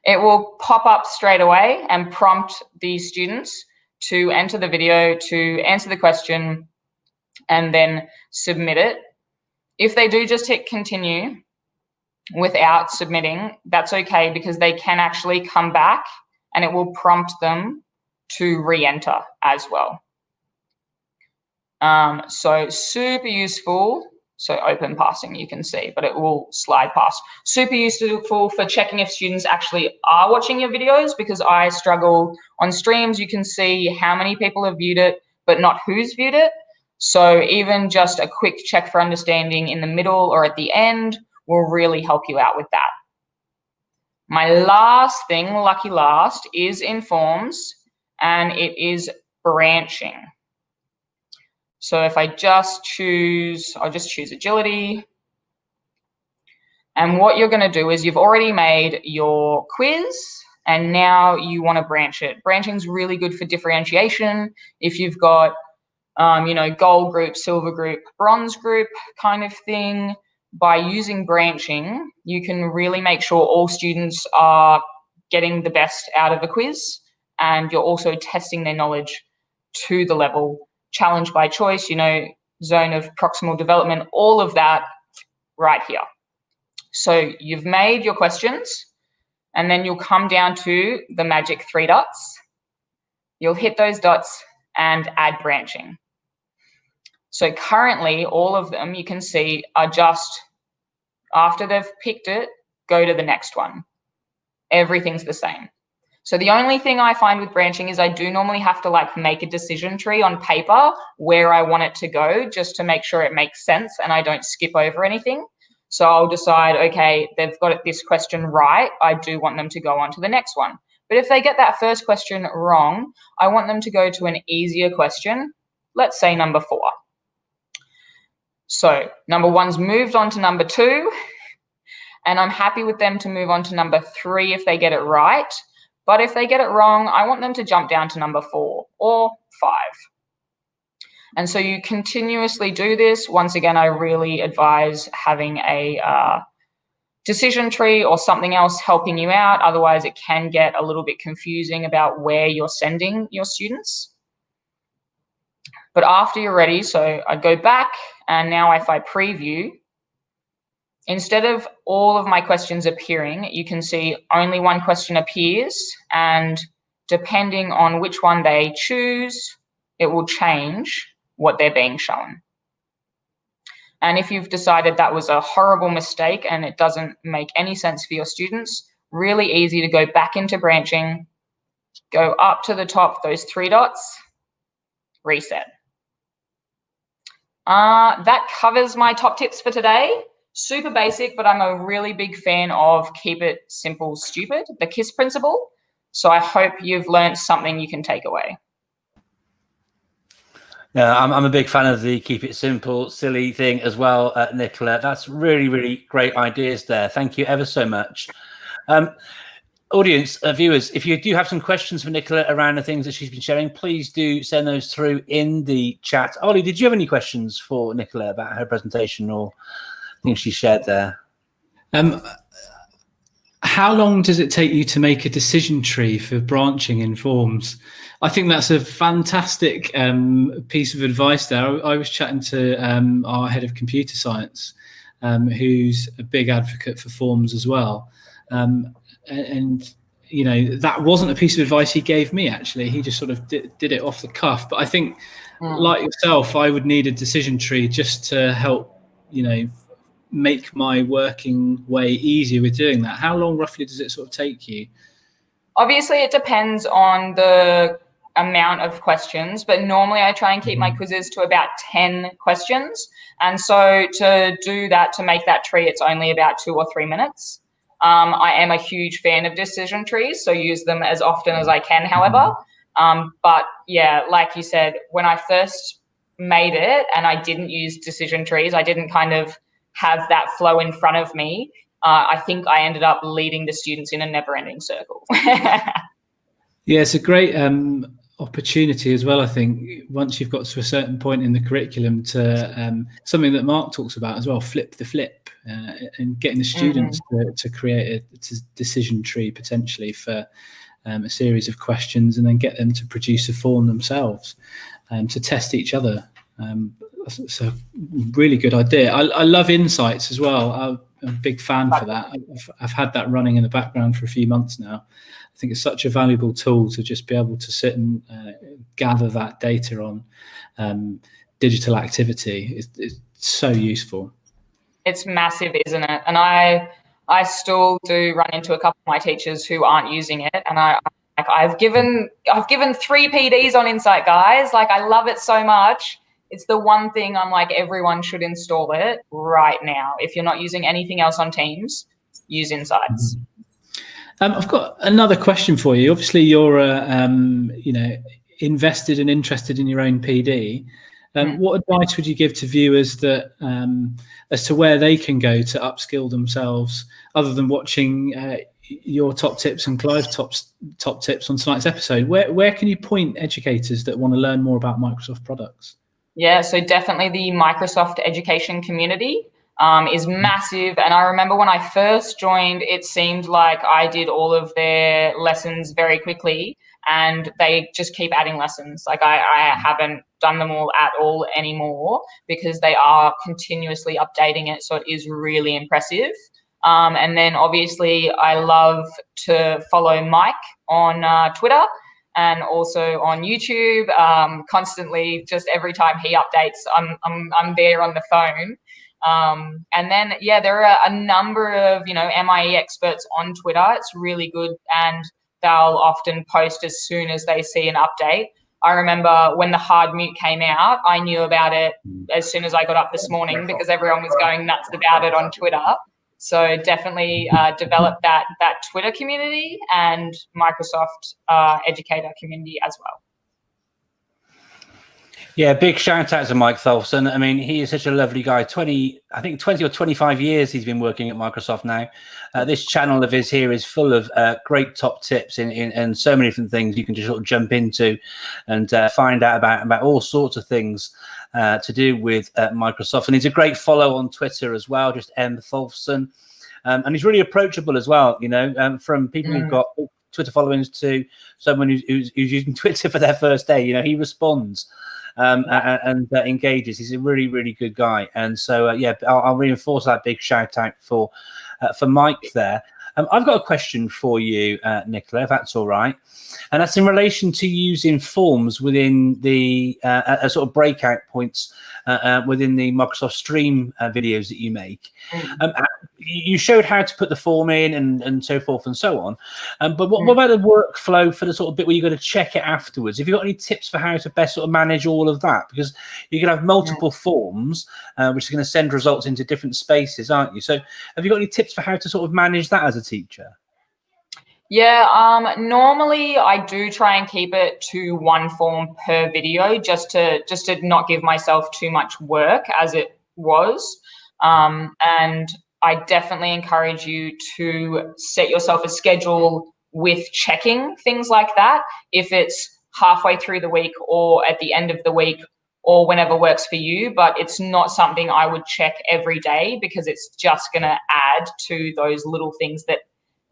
It will pop up straight away and prompt the students to enter the video, to answer the question, and then submit it. If they do just hit continue without submitting, that's okay, because they can actually come back and it will prompt them to re-enter as well. So super useful. So open passing, you can see, but it will slide past. Super useful for checking if students actually are watching your videos, because I struggle on streams. You can see how many people have viewed it, but not who's viewed it. So even just a quick check for understanding in the middle or at the end will really help you out with that. My last thing, lucky last, is in forms, and it is branching. So if I just choose, I'll just choose agility. And what you're going to do is you've already made your quiz, and now you want to branch it. Branching is really good for differentiation. If you've got, you know, gold group, silver group, bronze group kind of thing, by using branching, you can really make sure all students are getting the best out of the quiz, and you're also testing their knowledge to the level. Challenge by choice, you know, zone of proximal development, all of that right here. So you've made your questions, and then you'll come down to the magic 3 dots. You'll hit those dots and add branching. So currently all of them, you can see, are just, after they've picked it, go to the next one. Everything's the same. So the only thing I find with branching is I do normally have to like make a decision tree on paper where I want it to go, just to make sure it makes sense and I don't skip over anything. So I'll decide, okay, they've got this question right. I do want them to go on to the next one. But if they get that first question wrong, I want them to go to an easier question. Let's say number 4. So number 1's moved on to number 2, and I'm happy with them to move on to number 3 if they get it right. But if they get it wrong, I want them to jump down to number 4 or 5. And so you continuously do this. Once again, I really advise having a decision tree or something else helping you out. Otherwise, it can get a little bit confusing about where you're sending your students. But after you're ready, so I'd go back, and now if I preview, instead of all of my questions appearing, you can see only one question appears, and depending on which one they choose, it will change what they're being shown. And if you've decided that was a horrible mistake and it doesn't make any sense for your students, really easy to go back into branching, go up to the top, those 3 dots, reset. That covers my top tips for today. Super basic, but I'm a really big fan of keep it simple, stupid, the KISS principle. So I hope you've learned something you can take away. Yeah, I'm a big fan of the keep it simple, silly thing as well, Nicola. That's really, really great ideas there. Thank you ever so much. Audience, viewers, if you do have some questions for Nicola around the things that she's been sharing, please do send those through in the chat. Ollie, did you have any questions for Nicola about her presentation or things she shared there? how long does it take you to make a decision tree for branching in forms? I think that's a fantastic piece of advice there. I was chatting to our head of computer science, who's a big advocate for forms as well. And you know, that wasn't a piece of advice he gave me, actually. He just sort of did it off the cuff. But I think, like yourself, I would need a decision tree just to help, you know, make my working way easier with doing that. How long roughly does it sort of take you? Obviously, it depends on the amount of questions, but normally I try and keep my quizzes to about 10 questions. And so to do that, to make that tree, it's only about 2 or 3 minutes. I am a huge fan of decision trees, so use them as often as I can, however. But yeah, like you said, when I first made it and I didn't use decision trees, I didn't kind of have that flow in front of me. I think I ended up leading the students in a never-ending circle. Yeah, it's a great opportunity as well, I think, once you've got to a certain point in the curriculum to something that Mark talks about as well, flip the flip, and getting the students to create a decision tree potentially for a series of questions, and then get them to produce a form themselves to test each other. It's a really good idea. I love insights as well. I'm a big fan for that. I've had that running in the background for a few months now. I think it's such a valuable tool to just be able to sit and gather that data on digital activity. It's so useful. It's massive, isn't it? And I still do run into a couple of my teachers who aren't using it, and I've given 3 PDs on Insight, guys. Like, I love it so much. It's the one thing I'm like, everyone should install it right now. If you're not using anything else on Teams, use Insights. I've got another question for you. Obviously, you're you know, invested and interested in your own PD. What advice would you give to viewers that as to where they can go to upskill themselves, other than watching your top tips and Clive's top tips on tonight's episode? Where can you point educators that want to learn more about Microsoft products? Yeah, so definitely the Microsoft education community is massive. And I remember when I first joined, it seemed like I did all of their lessons very quickly, and they just keep adding lessons. Like, I haven't done them all at all anymore, because they are continuously updating it. So it is really impressive. And then obviously I love to follow Mike on Twitter, and also on YouTube. Constantly, just every time he updates, I'm there on the phone. And then, yeah, there are a number of, you know, MIE experts on Twitter. It's really good, and they'll often post as soon as they see an update. I remember when the hard mute came out, I knew about it as soon as I got up this morning, because everyone was going nuts about it on Twitter. So definitely develop that Twitter community and Microsoft educator community as well. Yeah, big shout out to Mike Tholfsen. I mean, he is such a lovely guy. 20 or 25 years he's been working at Microsoft now. This channel of his here is full of great top tips in so many different things you can just sort of jump into and find out about all sorts of things to do with Microsoft. And he's a great follow on Twitter as well, just M Tholfsen. And he's really approachable as well, you know, from people who've got Twitter followings to someone who's using Twitter for their first day. You know, he responds and engages. He's a really, really good guy. And so, yeah, I'll reinforce that big shout out for Mike there. I've got a question for you, Nicola, if that's all right. And that's in relation to using forms within the sort of breakout points within the Microsoft Stream videos that you make. You showed how to put the form in and so forth and so on. But what about the workflow for the sort of bit where you've got to check it afterwards? Have you got any tips for how to best sort of manage all of that? Because you can have multiple forms, which are going to send results into different spaces, aren't you? So have you got any tips for how to sort of manage that as a teacher? Yeah, normally I do try and keep it to 1 form per video, just to not give myself too much work as it was. And I definitely encourage you to set yourself a schedule with checking things like that, if it's halfway through the week or at the end of the week or whenever works for you. But it's not something I would check every day, because it's just going to add to those little things that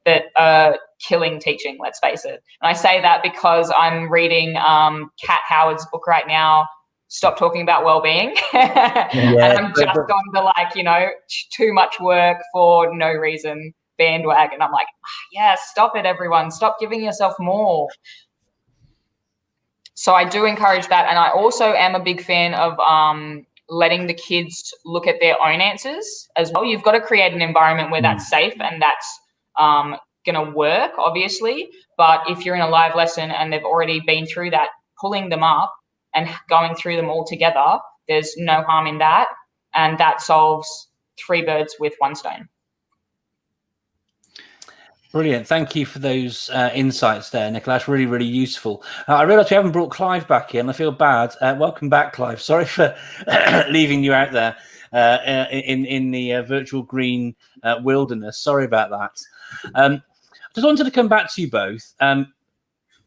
that are killing teaching, let's face it. And I say that because I'm reading Kat Howard's book right now, Stop Talking About Wellbeing. And I'm just on the, like, you know, too much work for no reason bandwagon. I'm like, yeah, stop it, everyone. Stop giving yourself more. So I do encourage that. And I also am a big fan of letting the kids look at their own answers as well. You've got to create an environment where that's safe and that's going to work, obviously. But if you're in a live lesson and they've already been through that, pulling them up and going through them all together, there's no harm in that. And that solves 3 birds with 1 stone. Brilliant. Thank you for those insights there, Nicola. That's really, really useful. I realise we haven't brought Clive back in. I feel bad. Welcome back, Clive. Sorry for leaving you out there in the virtual green wilderness. Sorry about that. Just wanted to come back to you both.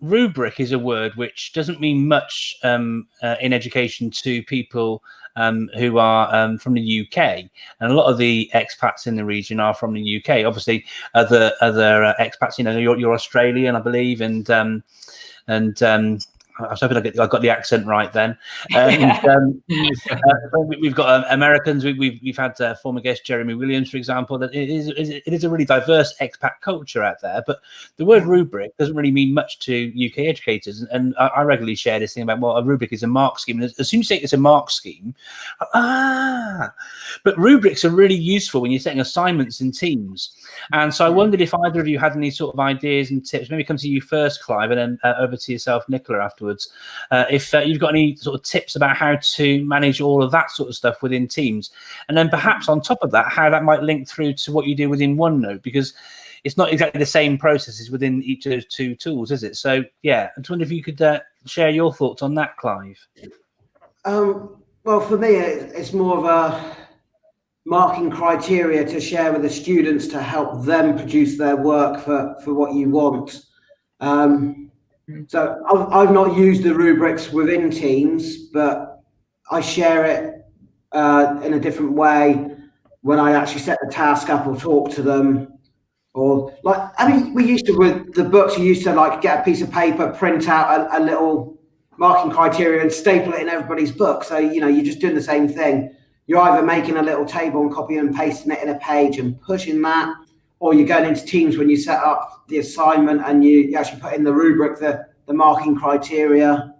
Rubric is a word which doesn't mean much in education to people who are from the UK, and a lot of the expats in the region are from the UK. Obviously, other expats, you know, you're Australian, I believe, and I was hoping I got the accent right then. We've got Americans. We've had former guest Jeremy Williams, for example. That it is a really diverse expat culture out there. But the word rubric doesn't really mean much to UK educators. And I regularly share this thing about, well, a rubric is a mark scheme. And as soon as you say it's a mark scheme, but rubrics are really useful when you're setting assignments in teams. And so I wondered if either of you had any sort of ideas and tips. Maybe come to you first, Clive, and then over to yourself, Nicola, afterwards. If you've got any sort of tips about how to manage all of that sort of stuff within Teams, and then perhaps on top of that, how that might link through to what you do within OneNote, because it's not exactly the same processes within each of those 2 tools, is it? So, yeah, I just wonder if you could share your thoughts on that, Clive. Well, for me, it's more of a marking criteria to share with the students to help them produce their work for what you want. So I've not used the rubrics within Teams, but I share it in a different way when I actually set the task up or talk to them. Or like, I mean, we used to, with the books, you used to like get a piece of paper, print out a little marking criteria and staple it in everybody's book. So, you know, you're just doing the same thing. You're either making a little table and copying and pasting it in a page and pushing that, or you're going into Teams when you set up the assignment and you actually put in the rubric, the marking criteria.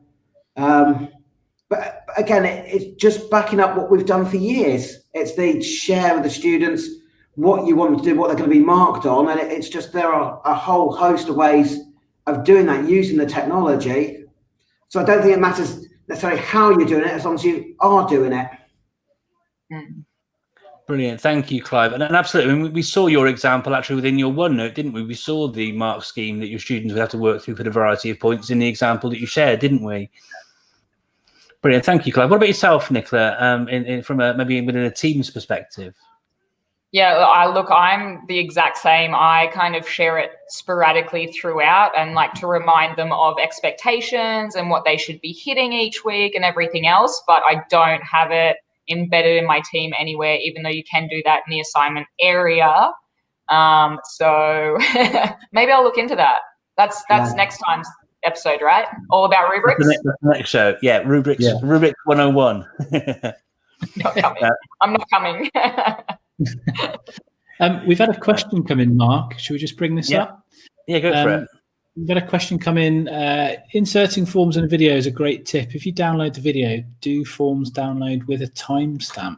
But again, it's just backing up what we've done for years. It's the share with the students what you want them to do, what they're going to be marked on. And it's just, there are a whole host of ways of doing that using the technology. So I don't think it matters necessarily how you're doing it, as long as you are doing it. Brilliant. Thank you, Clive. And absolutely, I mean, we saw your example actually within your OneNote, didn't we? We saw the mark scheme that your students would have to work through for the variety of points in the example that you shared, didn't we? Brilliant. Thank you, Clive. What about yourself, Nicola, from maybe within a Teams perspective? Yeah, I'm the exact same. I kind of share it sporadically throughout and like to remind them of expectations and what they should be hitting each week and everything else, but I don't have it embedded in my team anywhere, even though you can do that in the assignment area. So maybe I'll look into that. That's next time's episode, right? All about rubrics. That's the next show. Yeah, rubrics. Yeah. Rubrics 101. Not coming. I'm not coming. We've had a question come in, Mark. Should we just bring this up? Yeah, go for it. We've got a question come in. Inserting forms in a video is a great tip. If you download the video, do forms download with a timestamp?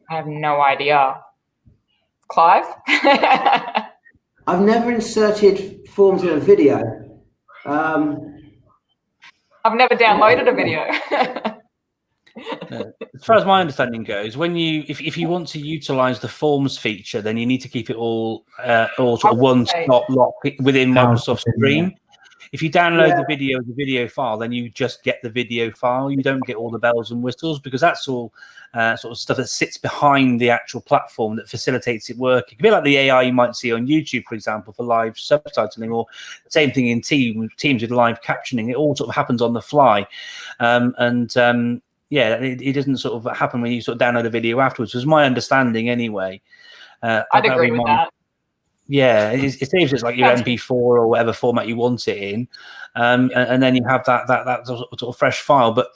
I have no idea. Clive? I've never inserted forms in a video. I've never downloaded a video. As far as my understanding goes, when if you want to utilize the forms feature, then you need to keep it all sort of one-stop lock within Microsoft Stream. If you download the video as a video file, then you just get the video file. You don't get all the bells and whistles, because that's all sort of stuff that sits behind the actual platform that facilitates it working. It could be like the AI you might see on YouTube, for example, for live subtitling, or same thing in Teams with live captioning. It all sort of happens on the fly. Yeah, it doesn't sort of happen when you sort of download a video afterwards, was my understanding anyway. I'd agree with that. Yeah, it saves it's like your MP4 or whatever format you want it in, and then you have that sort of fresh file. But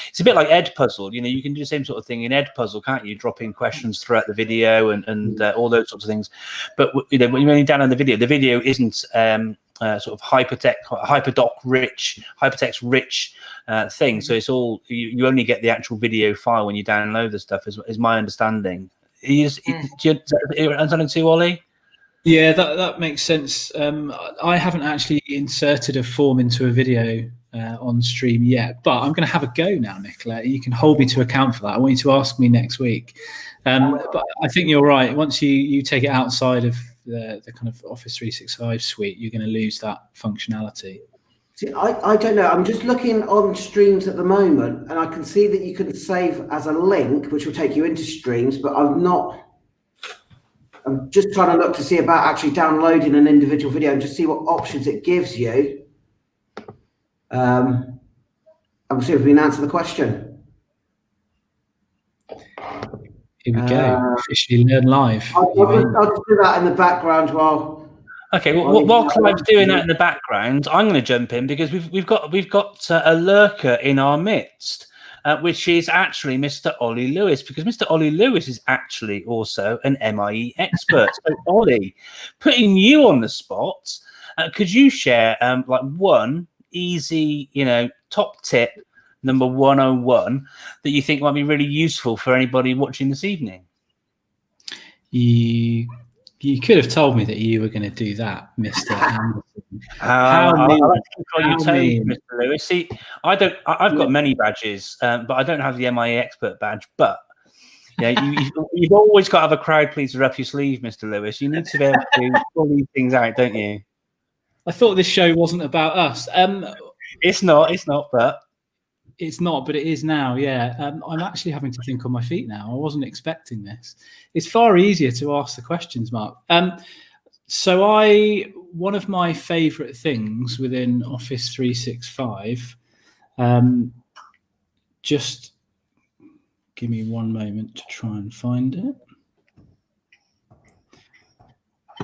it's a bit like Edpuzzle. You can do the same sort of thing in Edpuzzle, can't you? Drop in questions throughout the video and all those sorts of things. But when you're only down on the video isn't sort of hypertext rich thing. So it's all you only get the actual video file when you download the stuff. Is my understanding. Do you understand too, Ollie? Yeah, that makes sense. I haven't actually inserted a form into a video on stream yet, but I'm going to have a go now, Nicola. You can hold me to account for that. I want you to ask me next week. But I think you're right. Once you take it outside of the kind of Office 365 suite, you're going to lose that functionality. See, I don't know. I'm just looking on Streams at the moment, and I can see that you can save as a link, which will take you into Streams, but I'm just trying to look to see about actually downloading an individual video and just see what options it gives you. And we'll see if we can answer the question. Here we go. Officially learn live. I'll just do that in the background while. Okay. Well, while Clive's doing that in the background, I'm going to jump in because we've got a lurker in our midst. Which is actually Mr. Ollie Lewis, because Mr. Ollie Lewis is actually also an MIE expert. So, Ollie, putting you on the spot, could you share like one easy, top tip, number 101, that you think might be really useful for anybody watching this evening? You could have told me that you were going to do that, Mr. Anderson. How mean, Mr. Lewis. See, I've got many badges, but I don't have the MIA expert badge. But you've always got to have a crowd pleaser up your sleeve, Mr. Lewis. You need to be able to pull these things out, don't you? I thought this show wasn't about us. It's not, but it's not, but it is now. Yeah, I'm actually having to think on my feet now. I wasn't expecting this. It's far easier to ask the questions, Mark. So one of my favorite things within Office 365, just give me one moment to try and find it.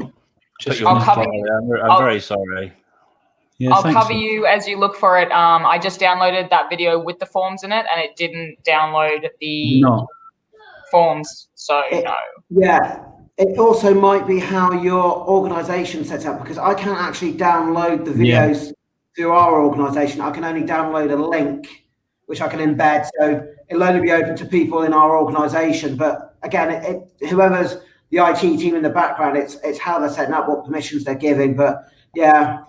I'm very sorry. Yeah, I'll cover you as you look for it. I just downloaded that video with the forms in it, and it didn't download the forms. So no. Yeah. It also might be how your organisation sets up, because I can't actually download the videos through our organisation. I can only download a link, which I can embed. So it'll only be open to people in our organisation. But again, whoever's the IT team in the background, it's how they're setting up, what permissions they're giving. But yeah,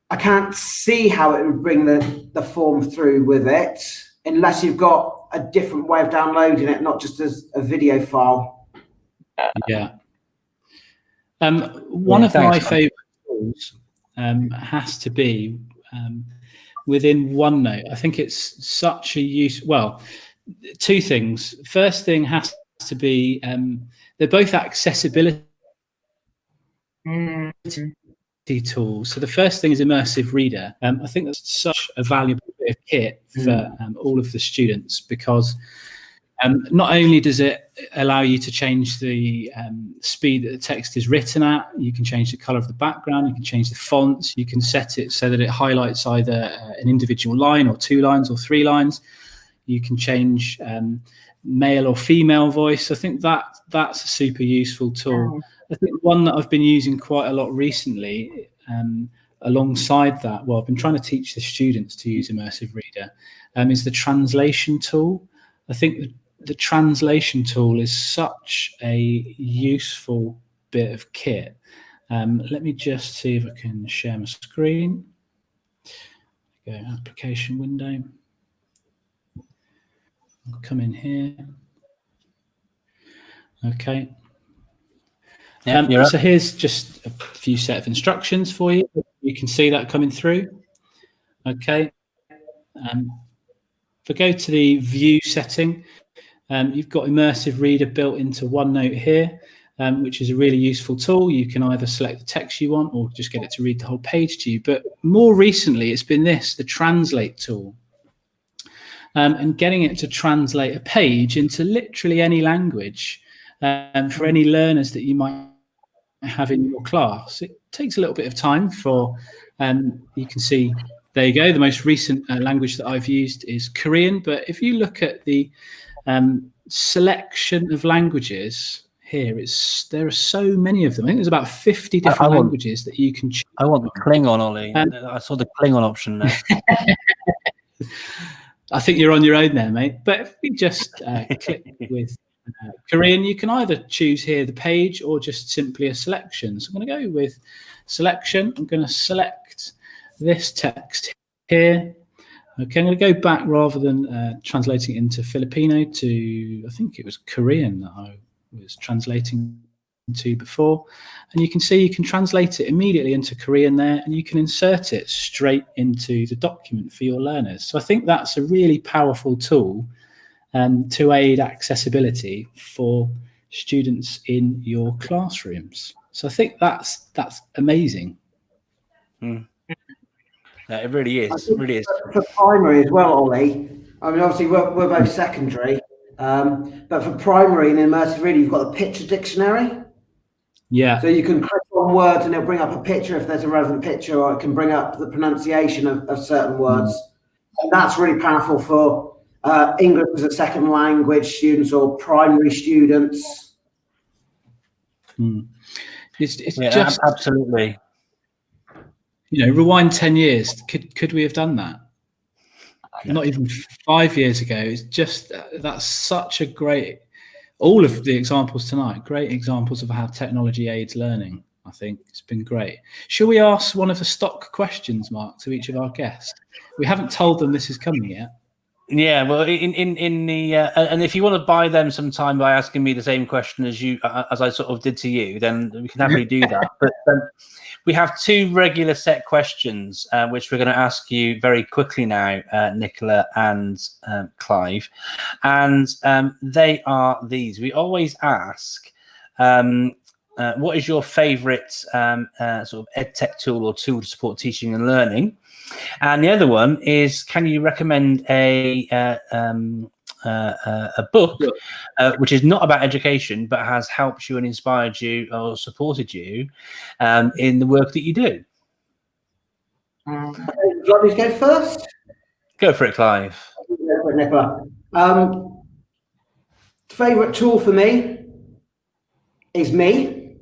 I can't see how it would bring the form through with it, unless you've got a different way of downloading it, not just as a video file. Yeah. One of my favorite tools has to be within OneNote. I think it's such a use. Well, two things. First thing has to be they're both accessibility tools. So the first thing is Immersive Reader. I think that's such a valuable bit of kit for all of the students, because not only does it allow you to change the speed that the text is written at, you can change the color of the background, you can change the fonts, you can set it so that it highlights either an individual line or 2 lines or 3 lines. You can change male or female voice. I think that's a super useful tool. I think one that I've been using quite a lot recently, alongside that, well, I've been trying to teach the students to use Immersive Reader, is the translation tool. I think the translation tool is such a useful bit of kit. Let me just see if I can share my screen. Go application window. I'll come in here. Okay. So here's just a few set of instructions for you. You can see that coming through. Okay. If I go to the view setting, you've got Immersive Reader built into OneNote here, which is a really useful tool. You can either select the text you want or just get it to read the whole page to you. But more recently, it's been the Translate tool. And getting it to translate a page into literally any language. for any learners that you might have in your class. It takes a little bit of time for, you can see, there you go, the most recent language that I've used is Korean, but if you look at the selection of languages here, there are so many of them. I think there's about 50 different languages that you can choose. I want the Klingon, Ollie. I saw the Klingon option there. I think you're on your own there, mate. But if we just click with Korean, you can either choose here the page or just simply a selection. So I'm going to go with selection. I'm going to select this text here. Okay, I'm going to go back rather than translating it into Filipino to, I think it was Korean that I was translating to before. And you can see you can translate it immediately into Korean there, and you can insert it straight into the document for your learners. So I think that's a really powerful tool to aid accessibility for students in your classrooms. So I think that's amazing. Mm. Yeah, it really is. It really is. For primary as well, Ollie. I mean, obviously we're both secondary, but for primary and Immersive Reader, you've got the picture dictionary. Yeah. So you can click on words and it'll bring up a picture if there's a relevant picture, or it can bring up the pronunciation of certain words. And that's really powerful for English as a second language students or primary students. It's yeah, just absolutely. You know, rewind 10 years. Could we have done that? Yeah. Not even 5 years ago. It's just that's such a great. All of the examples tonight, great examples of how technology aids learning. I think it's been great. Shall we ask one of the stock questions, Mark, to each of our guests? We haven't told them this is coming yet. Yeah, well, in the and if you want to buy them some time by asking me the same question as I sort of did to you, then we can happily do that. But we have two regular set questions, which we're going to ask you very quickly now, Nicola and Clive, and they are these. We always ask, what is your favourite sort of EdTech tool or tool to support teaching and learning? And the other one is, can you recommend a book which is not about education but has helped you and inspired you or supported you in the work that you do? Would you like me to go first? Go for it, Clive. Go for it, Nicola. Favourite tool for me is me,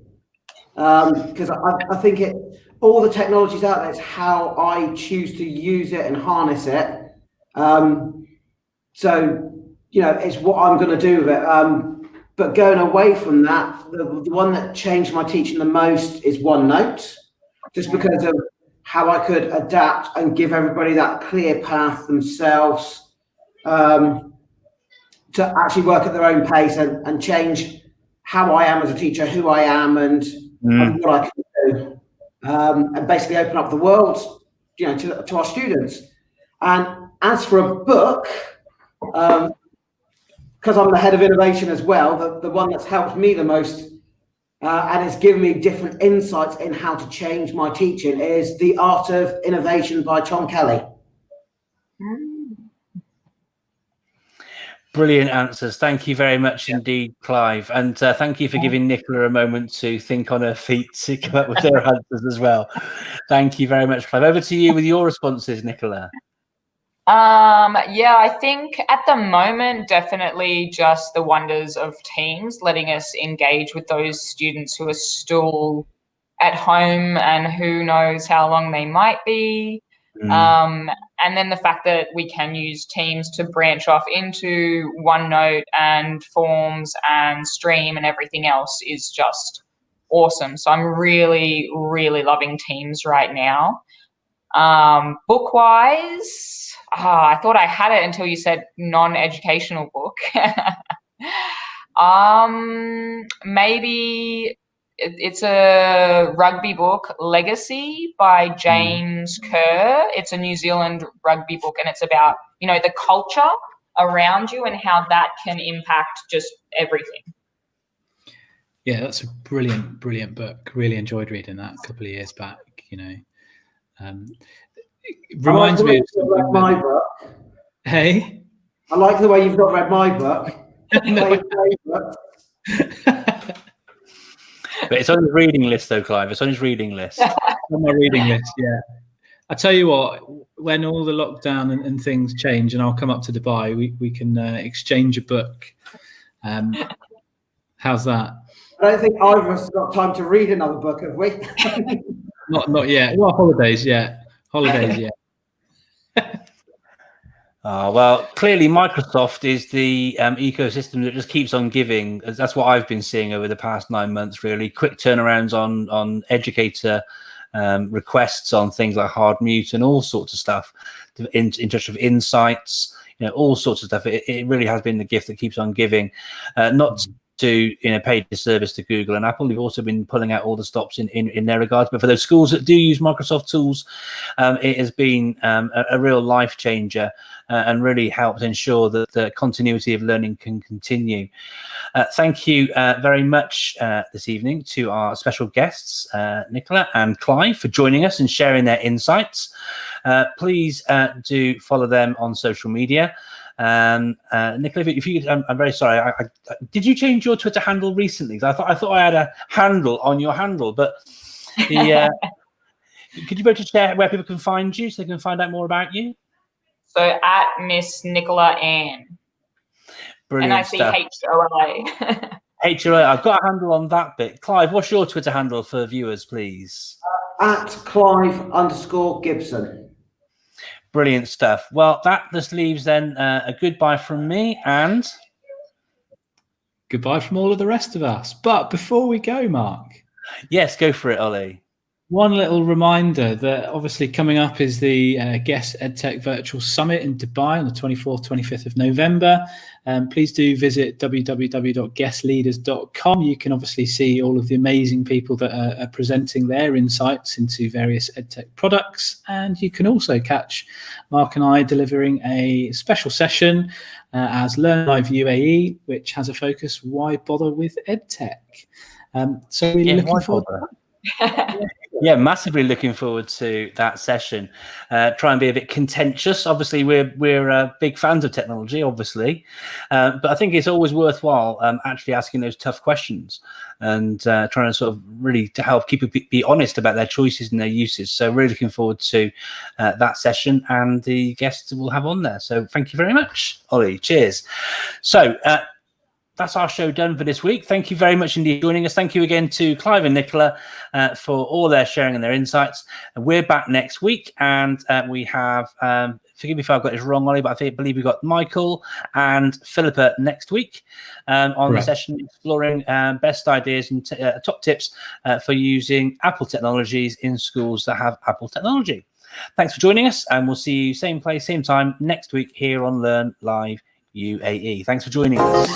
because I think all the technologies out there, it's how I choose to use it and harness it. So, you know, it's what I'm going to do with it. But going away from that, the one that changed my teaching the most is OneNote, just because of how I could adapt and give everybody that clear path themselves to actually work at their own pace and change how I am as a teacher, who I am, and what I can do. And basically open up the world, you know, to our students. And as for a book, because I'm the head of innovation as well, the one that's helped me the most and has given me different insights in how to change my teaching is The Art of Innovation by Tom Kelly. Brilliant answers. Thank you very much indeed, Clive. And thank you for giving Nicola a moment to think on her feet to come up with her answers as well. Thank you very much, Clive. Over to you with your responses, Nicola. Yeah, I think at the moment, definitely just the wonders of Teams, letting us engage with those students who are still at home and who knows how long they might be. And then the fact that we can use Teams to branch off into OneNote and Forms and Stream and everything else is just awesome. So I'm really, really loving Teams right now. Book-wise, I thought I had it until you said non-educational book. Maybe it's a rugby book, Legacy by James Kerr. It's a New Zealand rugby book, and it's about, you know, the culture around you and how that can impact just everything. Yeah, that's a brilliant, brilliant book. Really enjoyed reading that a couple of years back, you know. It reminds me of my book. Hey? I like the way you've not read my book. But it's on his reading list, though, Clive. It's on his reading list. On my reading list, yeah. I tell you what, when all the lockdown and things change, and I'll come up to Dubai, we can exchange a book. How's that? I don't think either of us has got time to read another book, have we? Not yet. Well, holidays, yeah. Holidays, yeah. Well, clearly Microsoft is the ecosystem that just keeps on giving. That's what I've been seeing over the past 9 months, really. Quick turnarounds on educator requests on things like hard mute and all sorts of stuff, in touch with insights, all sorts of stuff. It really has been the gift that keeps on giving. Not to pay disservice to Google and Apple, who've also been pulling out all the stops in their regards. But for those schools that do use Microsoft tools, it has been a real life changer and really helps ensure that the continuity of learning can continue. Thank you very much this evening to our special guests, Nicola and Clive, for joining us and sharing their insights. Please do follow them on social media. Nicola, if you could, I'm very sorry. Did you change your Twitter handle recently? I thought I had a handle on your handle, but could you both share where people can find you so they can find out more about you? So at Miss Nicola Ann. Brilliant stuff. NICHOLA. HOA. I've got a handle on that bit. Clive, what's your Twitter handle for viewers, please? At Clive_Gibson. Brilliant stuff. Well, that just leaves then a goodbye from me and goodbye from all of the rest of us. But before we go, Mark. Yes, go for it, Ollie. One little reminder that obviously coming up is the Guest EdTech Virtual Summit in Dubai on the 24th, 25th of November. Please do visit www.guestleaders.com. You can obviously see all of the amazing people that are presenting their insights into various EdTech products. And you can also catch Mark and I delivering a special session as Learn Live UAE, which has a focus, why bother with EdTech? So we're looking forward to that. Yeah, massively looking forward to that session. Try and be a bit contentious. Obviously, we're big fans of technology, obviously, but I think it's always worthwhile actually asking those tough questions and trying to sort of really to help people be honest about their choices and their uses. So really looking forward to that session and the guests we'll have on there. So thank you very much, Ollie. Cheers. So that's our show done for this week. Thank you very much indeed for joining us. Thank you again to Clive and Nicola for all their sharing and their insights. And we're back next week, and we have, forgive me if I've got this wrong, Ollie, but I believe we've got Michael and Philippa next week on the session exploring best ideas and top tips for using Apple technologies in schools that have Apple technology. Thanks for joining us, and we'll see you same place, same time next week here on Learn Live UAE. Thanks for joining us.